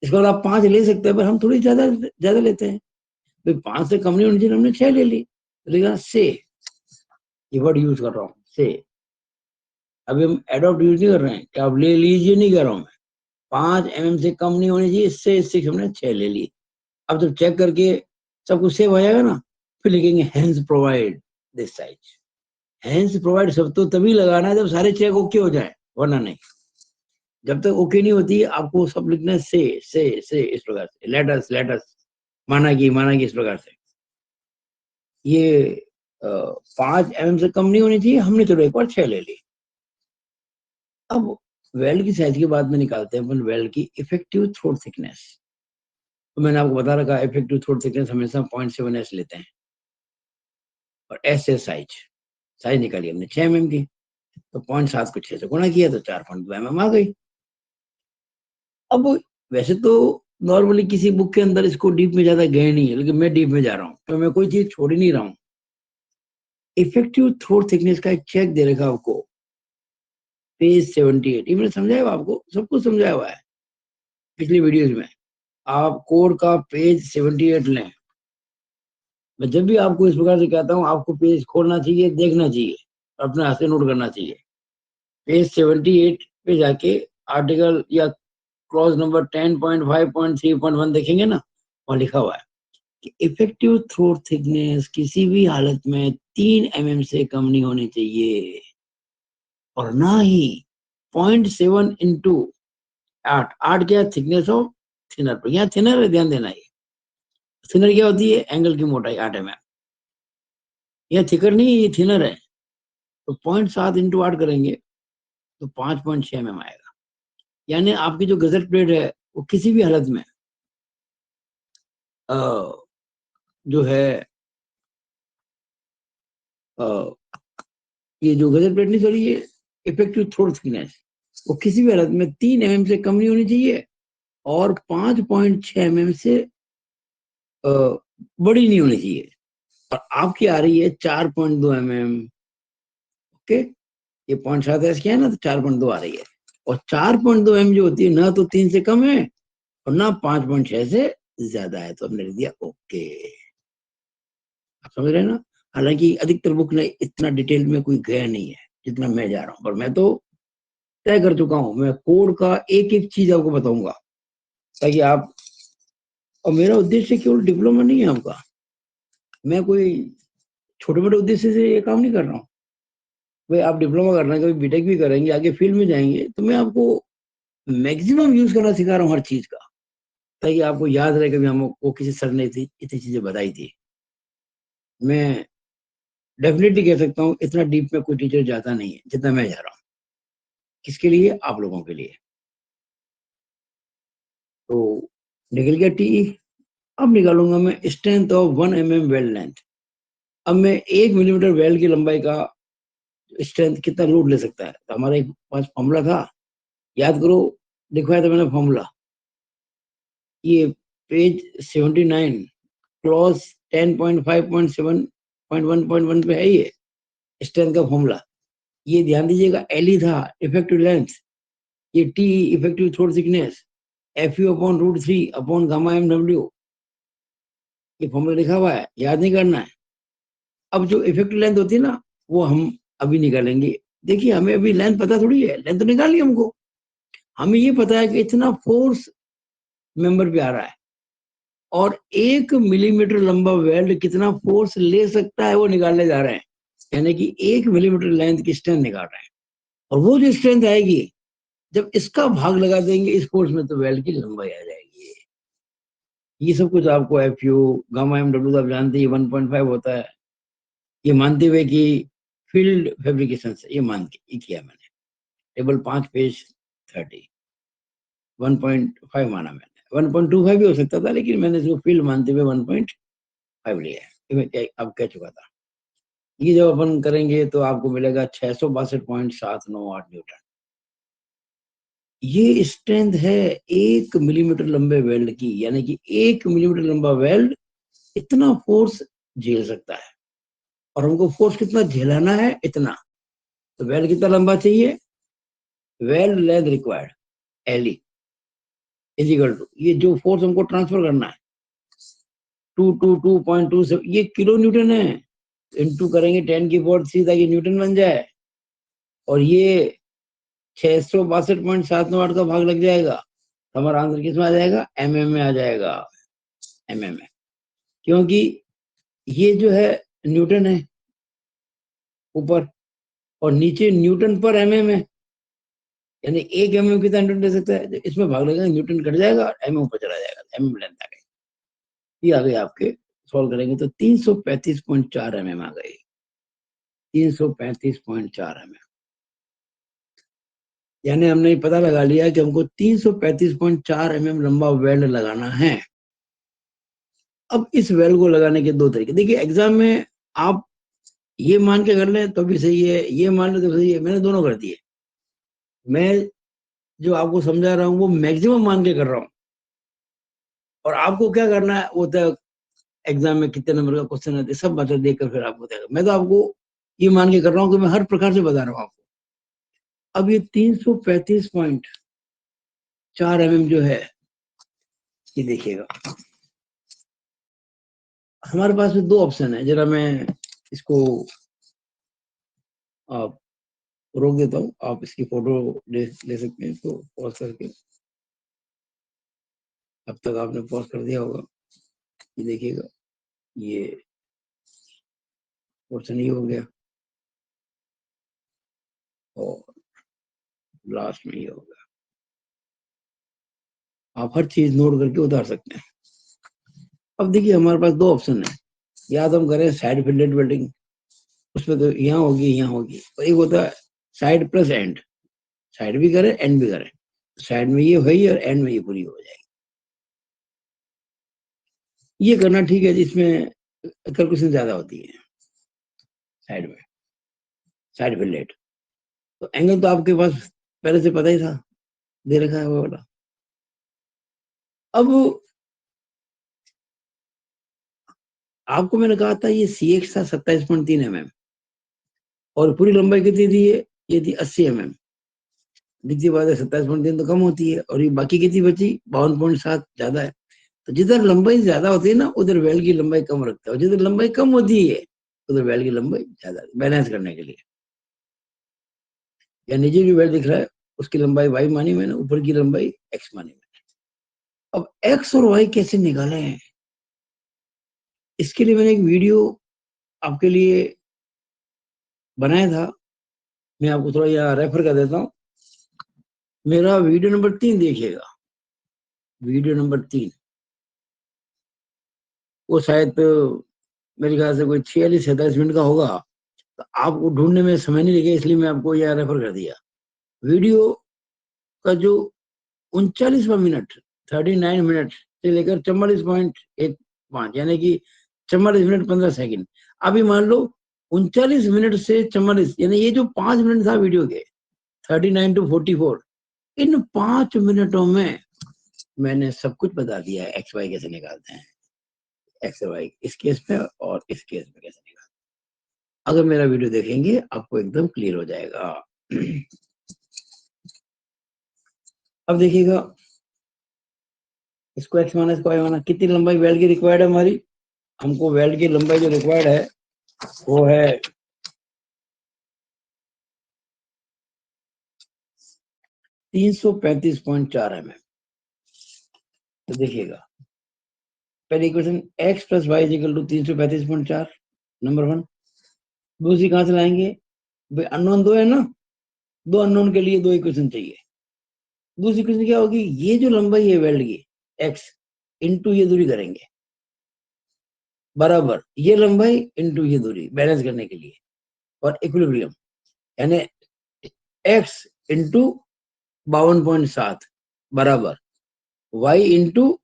इसके बाद आप 5 ले सकते हैं, पर हम थोड़ी ज्यादा ज्यादा लेते हैं। भाई 5 से कम नहीं होनी चाहिए, हमने 6 ले ली। लेकिन से ये वर्ड यूज कर रहा हूँ, से। अभी हम एडॉप्ट यूज नहीं कर रहे हैं कि आप ले लीजिए, नहीं कर रहा हूँ मैं। 5 mm से कम नहीं होनी चाहिए, इससे हमने 6 ले ली। अब जब चेक करके सब कुछ सेव हो जाएगा ना, फिर लिखेंगे hence provide this size. Hence provide सब तो तभी लगाना है जब सारे चेक ओके हो जाए, वरना नहीं। जब तक ओके नहीं होती आपको सब लिखना है से इस प्रकार से। लेटस माना की इस प्रकार से। ये 5 mm से कम नहीं होनी चाहिए, हमने चलो एक बार 6 ले ली। अब वेल्ड की साइज की बात में निकालते हैं अपन वेल्ड की इफेक्टिव थ्रोट थिकनेस। तो मैंने आपको बता रखा है इफेक्टिव थ्रोट थिकनेस हमेशा 0.7s लेते हैं। और एस से साइज निकाली हमने 6 mm की, तो 0.7 को 6 से गुणा किया तो 4.2 mm आ गई। अब वैसे तो नॉर्मली किसी बुक के अंदर इसको डीप में ज्यादा गए नहीं है, लेकिन मैं डीप में जा रहा हूँ, तो मैं कोई चीज छोड़ ही नहीं रहा हूँ। इफेक्टिव थ्रोट थिकनेस का एक चेक दे रखा आपको, पेज 78। ये मैंने समझाया हुआ आपको, सब कुछ समझाया हुआ है पिछली वीडियोज में। आप कोड का पेज 78 लें। मैं जब भी आपको इस प्रकार से कहता हूँ, आपको पेज खोलना चाहिए, देखना चाहिए, अपने हाथ से नोट करना चाहिए। पेज 78 पे जाके आर्टिकल या क्लॉज नंबर 10.5.3.1 देखेंगे ना, वहां लिखा हुआ है कि इफेक्टिव थ्रोट थिकनेस किसी भी हालत में 3 mm से कम नहीं होनी चाहिए, और ना ही 0.7 इंटू 8 क्या थिकनेस ऑफ थिनर पर। यहाँ थिनर है, ध्यान देना। ये थिनर क्या होती है? एंगल की मोटाई 8 mm। यह थिकर नहीं है, ये थिनर है। तो 0.7 इंटू 8 करेंगे तो 5.6 mm आएगा। यानी आपकी जो गजर प्लेट है वो किसी भी हालत में जो है ये जो गजर प्लेट नहीं, सॉरी, ये इफेक्टिव थ्रोट थिकनेस वो किसी भी हालत में 3 mm से कम नहीं होनी चाहिए और 5.6 mm से बड़ी नहीं होनी चाहिए। और आपकी आ रही है 4.2 mm। ओके, ये 0.7 क्या है ना, तो 4.2 आ रही है। और 4.2 mm जो होती है ना तो 3 से कम है और ना 5.6 से ज्यादा है, तो हमने लिख दिया ओके। आप समझ रहे हैं ना? हालांकि अधिकतर बुक में इतना डिटेल में कोई गया नहीं है जितना मैं जा रहा हूँ, पर मैं तो तय कर चुका हूँ। मैं कोड का एक एक चीज आपको बताऊंगा ताकि आप, और मेरा उद्देश्य केवल डिप्लोमा नहीं है आपका। मैं कोई छोटे मोटे उद्देश्य से ये काम नहीं कर रहा हूँ। भाई आप डिप्लोमा कर रहे हैं, कभी बीटेक भी करेंगे, आगे फील्ड में जाएंगे, तो मैं आपको मैक्सिमम यूज करना सिखा रहा हूँ हर चीज का, ताकि आपको याद रहे कि हमको किसी सर ने इतनी चीजें बताई थी। मैं डेफिनेटली कह सकता हूँ इतना डीप में कोई टीचर जाता नहीं है जितना मैं जा रहा हूँ। किसके लिए? आप लोगों के लिए। तो निकल गया टी। अब निकालूंगा मैं strength of 1 mm weld length. अब मैं 1 मिलीमीटर वेल्ड की लंबाई का स्ट्रेंथ कितना लोड ले सकता है, तो हमारे पास फॉर्मूला था, याद करो, लिखवाया था मैंने फॉर्मूला, ये पेज 79 क्लॉज 10.5.7.1.1 पे है ये स्ट्रेंथ का फॉर्मूला। ये ध्यान दीजिएगा, एल ही था इफेक्टिव लेंथ, ये T effective throat thickness, F U upon √3 upon gamma M W, ये फॉर्मूला लिखा हुआ है, याद नहीं करना है। अब जो इफेक्टिव लेंथ होती है ना, वो हम अभी निकालेंगे। देखिए हमें अभी लेंथ पता थोड़ी है, लेंथ तो निकाल ली हमको, हमें ये पता है कि इतना फोर्स मेंबर पे आ रहा है और 1 मिलीमीटर लंबा वेल्ड कितना फोर्स ले सकता है वो निकालने जा रहे हैं। यानी कि 1 मिलीमीटर लेंथ की स्ट्रेंथ निकाल रहे हैं, और वो जो स्ट्रेंथ आएगी जब इसका भाग लगा देंगे इस फोर्स में, तो वेल्ड की लंबाई आ जाएगी। ये सब कुछ आपको F U gamma M W आप जानते हैं 1.5 होता है, ये मानते हुए कि फील्ड फैब्रिकेशन से, ये मान के ये किया मैंने, टेबल 5 पेज 30, 1.5 माना मैंने, 1.25 भी हो सकता था, लेकिन मैंने इसको फील्ड मानते हुए 1.5 लिया है, ये मैं अब कह चुका था। ये जब अपन करेंगे तो आपको मिलेगा 662.798 न्यूटन। ये स्ट्रेंथ है 1 मिलीमीटर लंबे वेल्ड की, यानी कि 1 मिलीमीटर लंबा वेल्ड इतना फोर्स झेल सकता है, और हमको फोर्स कितना झेलाना है, इतना। तो वेल्ड कितना लंबा चाहिए, weld length required L is equal to, ये जो फोर्स हमको ट्रांसफर करना है 222.27, ये किलो न्यूटन है, इनटू करेंगे 10⁻³ ताकि न्यूटन बन जाए, और ये 662.798 का भाग लग जाएगा, तो हमारा आंसर किसमें आ जाएगा, एमएम में आ जाएगा, एमएम में। क्योंकि ये जो है न्यूटन है ऊपर, और नीचे न्यूटन पर एमएम है, यानी 1 mm कितना न्यूटन दे सकता है, इसमें भाग लगेगा न्यूटन कट जाएगा और एमएम ऊपर चला जाएगा, एमएम लेंथ आ गई। ये आ गई आपके, सॉल्व करेंगे तो 335.4 mm आ गई, 335.4 mm। यानी हमने पता लगा लिया कि हमको 335.4 mm लंबा वेल्ड लगाना है। अब इस वेल्ड को लगाने के दो तरीके, देखिए एग्जाम में आप ये मान के कर लें तो भी सही है, ये मान ले तो सही है, मैंने दोनों कर दिए। मैं जो आपको समझा रहा हूँ वो मैक्सिमम मान के कर रहा हूँ, और आपको क्या करना है वो तो एग्जाम में कितने नंबर का क्वेश्चन है सब मतलब देखकर फिर आपको देगा। मैं तो आपको ये मान के कर रहा हूँ कि मैं हर प्रकार से बता रहा हूँ आपको। अब ये 335.4 mm जो है, ये देखिएगा, हमारे पास में दो ऑप्शन है, जरा मैं इसको आप रोक देता हूँ, आप इसकी फोटो ले सकते हैं इसको पॉज करके। अब तक आपने पॉज कर दिया होगा, ये देखिएगा, ये क्वेश्चन ही हो गया और लास्ट में ये होगा। आप हर चीज नोट करके उतार सकते हैं। अब देखिए हमारे पास दो ऑप्शन है, या तो हम करें साइड फिल्डेड वेल्डिंग, उसमें तो यहाँ होगी यहाँ होगी, और एक होता है साइड प्लस एंड, साइड भी करें एंड भी करें, साइड में ये हुई और एंड में ये पूरी हो जाएगी। ये करना ठीक है जिसमें कैलकुलेशन ज्यादा होती है, साइड में, साइड फिल्डेड। तो एंगल तो आपके पास पहले से पता ही था, दे रखा है वो वाला। अब आपको मैंने कहा था ये CX था 27.3 mm, और पूरी लंबाई कितनी थी, ये थी 80 mm। दिखती बात है 27.3 तो कम होती है, और ये बाकी कितनी बची 52.7 ज्यादा है। तो जिधर लंबाई ज्यादा होती है ना उधर वेल की लंबाई कम रखता है, और जिधर लंबाई कम होती है उधर वेल की लंबाई ज्यादा, बैलेंस करने के लिए। या नीचे जो वेल दिख रहा है उसकी लंबाई y मानी मैंने, ऊपर की लंबाई x मानी मैंने। अब x और y कैसे निकाले हैं, इसके लिए मैंने एक वीडियो आपके लिए बनाया था, मैं आपको थोड़ा यहाँ रेफर कर देता हूँ। मेरा वीडियो नंबर 3 देखिएगा, वीडियो नंबर 3, वो शायद मेरे ख्याल से कोई 46-47 मिनट का होगा। तो आपको ढूंढने में समय नहीं लगे, इसलिए मैं आपको यह रेफर कर दिया। वीडियो का जो 39वां मिनट, 39 मिनट से लेकर 44.15 यानी कि 44 मिनट 15 सेकंड। अभी मान लो 39 मिनट से 44 यानी ये जो 5 मिनट था वीडियो के 39 to 44, इन 5 मिनटों में मैंने सब कुछ बता दिया है। एक्स वाई कैसे निकालते हैं, एक्स वाई इस केस में और इस केस में कैसे निकालते हैं। अगर मेरा वीडियो देखेंगे आपको एकदम क्लियर हो जाएगा। अब देखिएगा, इसको एक्स माना, इसको वाई माना, कितनी लंबाई वेल्ड की रिक्वायर्ड है हमारी। हमको वेल्ड की लंबाई जो रिक्वायर्ड है वो है 335.4 mm। तो देखिएगा, पहले equation x plus Y equal to 335.4, number 1। दूसरी कहां से लाएंगे भाई, अननोन 2 है ना, 2 अननोन के लिए 2 इक्वेशन चाहिए। दूसरी इक्वेशन क्या होगी, ये जो लंबाई है वेल्ड की x इंटू ये दूरी करेंगे, बराबर ये लंबाई इंटू ये दूरी, बैलेंस करने के लिए। और इक्विलिब्रियम यानी x इंटू 52.7 बराबर y इंटू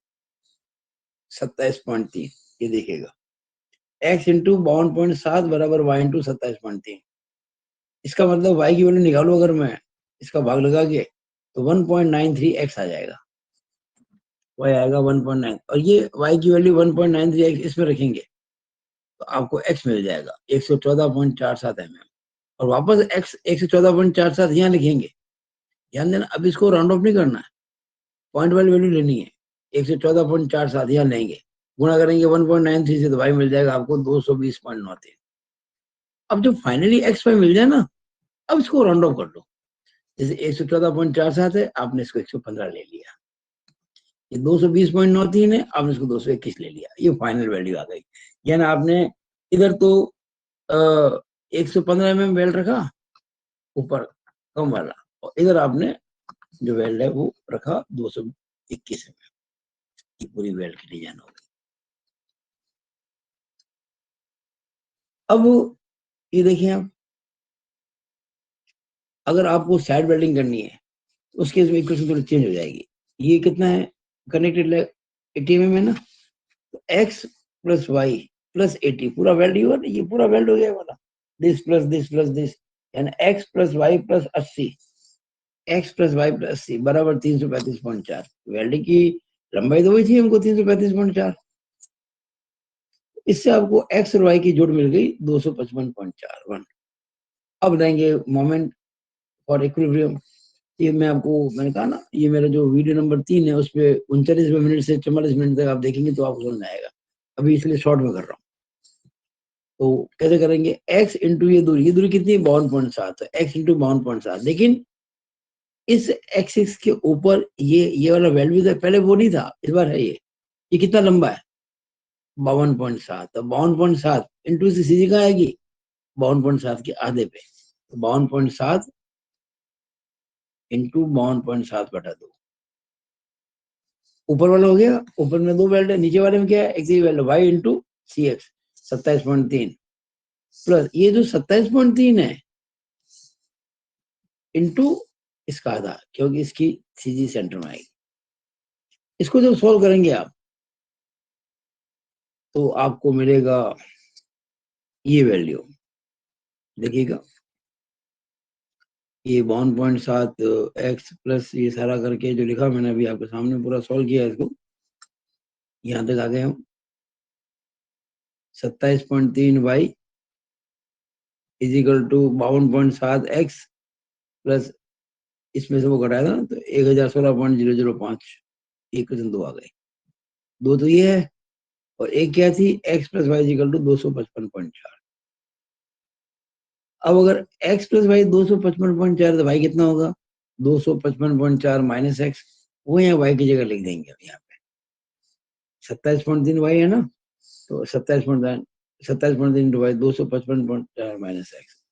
27.3। ये देखिएगा, x इंटू 52.7 बराबर y इंटू 27.3। इसका मतलब y की वैल्यू निकालो अगर मैं इसका भाग लगा के, तो 1.93x आ जाएगा। y आएगा 1.9, और ये y की वैल्यू 1.93x इसमें रखेंगे तो आपको x मिल जाएगा 114.47 mm। और वापस x 114.47 यहाँ लिखेंगे। ध्यान देना, अब इसको राउंड ऑफ नहीं करना है, पॉइंट वाली वैल्यू लेनी है। 114.47 यहाँ लेंगे, गुणा करेंगे 1.93 से, तो भाई मिल जाएगा आपको 220.93। अब जब फाइनली एक्स वाई मिल जाए ना, अब इसको राउंड ऑफ कर लो। जैसे 114.47 है, आपने इसको 115 ले लिया। ये 220.93 है, आपने इसको 221 ले लिया। ये फाइनल वैल्यू आ गई। यानी आपने इधर तो 115 mm वेल्ड रखा ऊपर कम वाला, और इधर आपने जो वेल्ड है वो रखा 221 mm। ये पूरी वेल्ड की डिजाइन होगी। अब ये देखिए आप, अगर आपको साइड वेल्डिंग करनी है उसके इक्वेशन थोड़ी चेंज हो जाएगी। ये कितना है कनेक्टेड 80 mm है ना, तो x प्लस वाई प्लस 80 पूरा वेल्ड ही हुआ ना, ये पूरा वेल्ड हो गया वाला, this plus this plus this, यानी x plus Y plus 80, x plus Y plus 80 बराबर 335.4। वेल्डिंग की लंबाई तो वही थी हमको 335.4। इससे आपको x और y की जोड़ मिल गई 255.41। अब देंगे मोमेंट फॉर इक्विलिब्रियम। ये मैं आपको, मैंने कहा ना, ये मेरा जो वीडियो नंबर 3 है उस पे 39 मिनट से 44 मिनट तक आप देखेंगे तो आपको समझ आएगा। अभी इसलिए शॉर्ट में कर रहा हूँ। तो कैसे करेंगे, x इंटू ये दूरी कितनी है 52.7 है, x इंटू 52.7। लेकिन इस एक्सिस के ऊपर ये वाला वैल्यू था, पहले वो नहीं था, इस बार है ये कितना लंबा है 52.7। तो 52.7 इंटू से सीधी कहाँ आएगी 52.7 के आधे पे, तो 52.7 इंटू 52.7 बटा 2। ऊपर वाला हो गया, ऊपर में 2 वेल्ड है, नीचे वाले में क्या है, एक ही वेल्ड y इंटू सी एक्स 27.3 प्लस ये जो 27.3 है इंटू इसका आधा, क्योंकि इसकी सीधी सेंटर में आएगी। इसको जब सॉल्व करेंगे आप तो आपको मिलेगा ये वैल्यू, देखिएगा ये 52.7 x प्लस ये सारा करके जो लिखा मैंने अभी आपके सामने पूरा सॉल्व किया है। इसको यहां तक आ गए हम 27.3y is equal to 52.7x plus इसमें से वो घटाया था ना, तो 1016.005 एक क्वेश्चन 2 आ गए। 2 तो ये है, और एक क्या थी x plus Y equal to 255.4। अब अगर x प्लस वाई 255.4 तो भाई कितना होगा 255.4 माइनस एक्स, वो यहाँ y की जगह लिख देंगे। यहाँ पे 27.3 y है ना, तो 27.3 इंटू वाई 255.4 माइनस एक्स।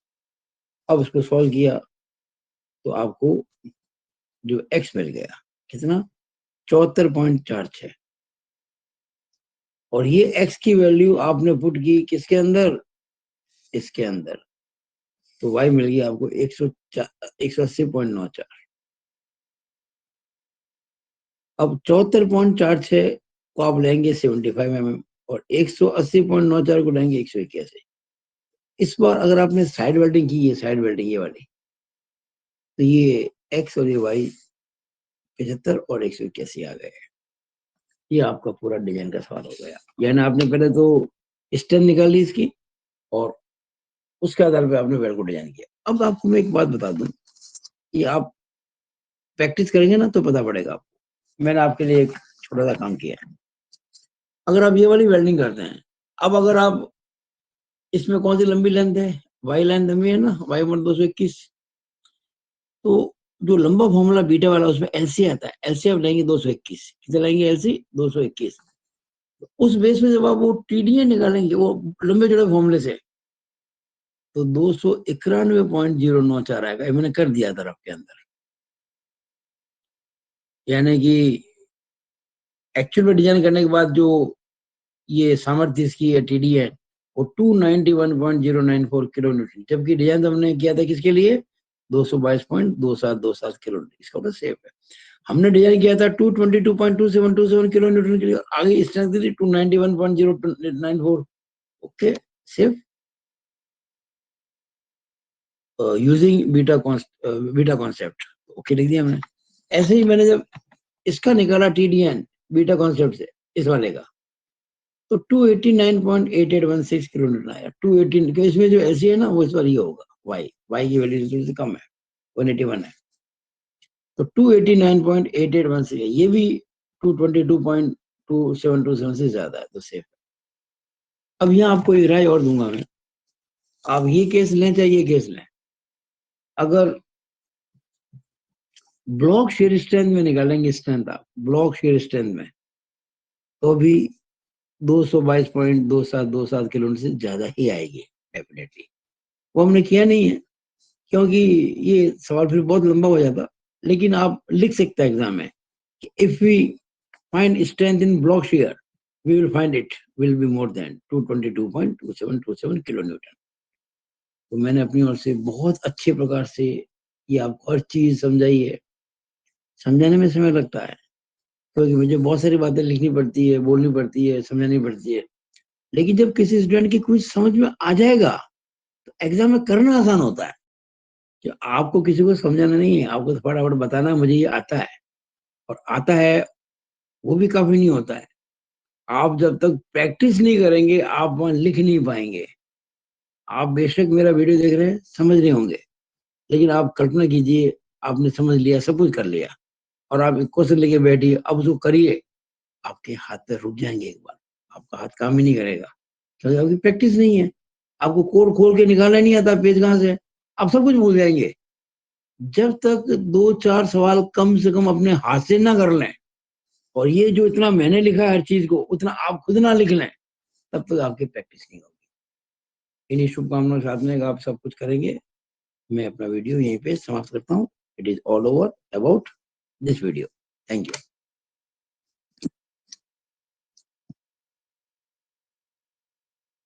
अब उसको सॉल्व किया तो आपको जो x मिल गया कितना 74.46 और ये x की वैल्यू आपने पुट की किसके अंदर, इसके अंदर, तो y मिल गया आपको 180.94। अब 74.46 को आप लेंगे 75 mm और 180.94 को लेंगे 181। इस बार अगर आपने साइड वेल्डिंग की है, साइड वेल्डिंग ये वाली, तो ये x और ये y 75 और 181 आ गए। ये आपका पूरा डिजाइन का सवाल हो गया। यानी आपने पहले तो स्ट्रेंथ निकाली इसकी और उसके आधार पे आपने वेल्ड को डिजाइन किया। अब आपको मैं एक बात बता दूं, कि आप प्रैक्टिस करेंगे ना तो पता पड़ेगा आपको। मैंने आपके लिए एक छोटा सा काम किया है। अगर आप ये वाली वेल्डिंग करते हैं, अब अगर आप इसमें कौन सी लंबी लेंथ है, वाई लाइन लंबी है ना, वाई 221, तो जो लंबा फॉर्मूला बीटा वाला उसमें एलसी आता है, एलसी आप लेंगे 221, कितना लेंगे एलसी 221। उस बेस में जब आप वो टीडीए निकालेंगे वो लंबे जोड़े फॉर्मूले से, तो 291.094 आएगा। ये मैंने कर दिया था आपके अंदर। यानी कि एक्चुअल में डिजाइन करने के बाद जो ये सामर्थ्य इसकी है टीडी है वो 291.094 किलो न्यूटन, जबकि डिजाइन हमने किया था किसके लिए 222.2727 किलो न्यूटन। इसका मतलब सेफ है। हमने डिजाइन किया था 222.2727 किलो न्यूटन के लिए, आगे स्ट्रेंथ थी 291.094। Okay, safe using beta concept. Okay लिख दिया मैंने। ऐसे ही मैंने जब इसका निकाला टीडीएन बीटा कॉन्सेप्ट से इस वाले का, तो 289.8816 किलो न्यूटन आया। 218 के इसमें जो एलसी है ना वो इस बार ये होगा वाई की वैल्यू थोड़ी सी कम है, 181 है, तो 289.8816 है। ये भी 222.2727 से ज्यादा है, तो सेफ है। अब यहाँ आपको एक राय और दूंगा मैं, आप ये केस लें चाहे ये केस लें, अगर ब्लॉक शेयर स्ट्रेंथ में निकालेंगे स्ट्रेंथ, आप ब्लॉक शेयर स्ट्रेंथ में, तो भी 222.2727 किलो से ज्यादा ही आएगी डेफिनेटली। वो हमने किया नहीं है क्योंकि ये सवाल फिर बहुत लंबा हो जाता। लेकिन आप लिख सकते हैं एग्जाम में कि if we find strength in block shear we will find it will be more than 222.2727 kilo newton. तो मैंने अपनी ओर से बहुत अच्छे प्रकार से ये आपको हर चीज समझाई है। समझाने में समय लगता है क्योंकि मुझे बहुत सारी बातें लिखनी पड़ती है, बोलनी पड़ती है, समझानी पड़ती है। लेकिन जब किसी स्टूडेंट की कुछ समझ में आ जाएगा तो एग्जाम में करना आसान होता है। कि आपको किसी को समझाना नहीं है, आपको तो फटाफट बताना मुझे ये आता है, और आता है वो भी काफी नहीं होता है। आप जब तक प्रैक्टिस नहीं करेंगे आप वहां लिख नहीं पाएंगे। आप बेशक मेरा वीडियो देख रहे हैं, समझ रहे होंगे, लेकिन आप कल्पना कीजिए आपने समझ लिया, सब कुछ कर लिया, और आप एक क्वेश्चन लेके बैठिए, अब उसको करिए, आपके हाथ पे रुक जाएंगे एक बार, आपका हाथ काम ही नहीं करेगा क्योंकि आपकी प्रैक्टिस नहीं है। आपको कोड खोल के निकालना नहीं आता पेज कहाँ से, आप सब कुछ भूल जाएंगे। जब तक 2-4 सवाल कम से कम अपने हाथ से ना कर लें, और ये जो इतना मैंने लिखा है हर चीज को उतना आप खुद ना लिख लें, तब तक आपकी प्रैक्टिस नहीं होगी। इन्हीं शुभकामनाओं के साथ में आप सब कुछ करेंगे। मैं अपना वीडियो यहीं पे समाप्त करता हूँ। It is all over about this video. Thank you.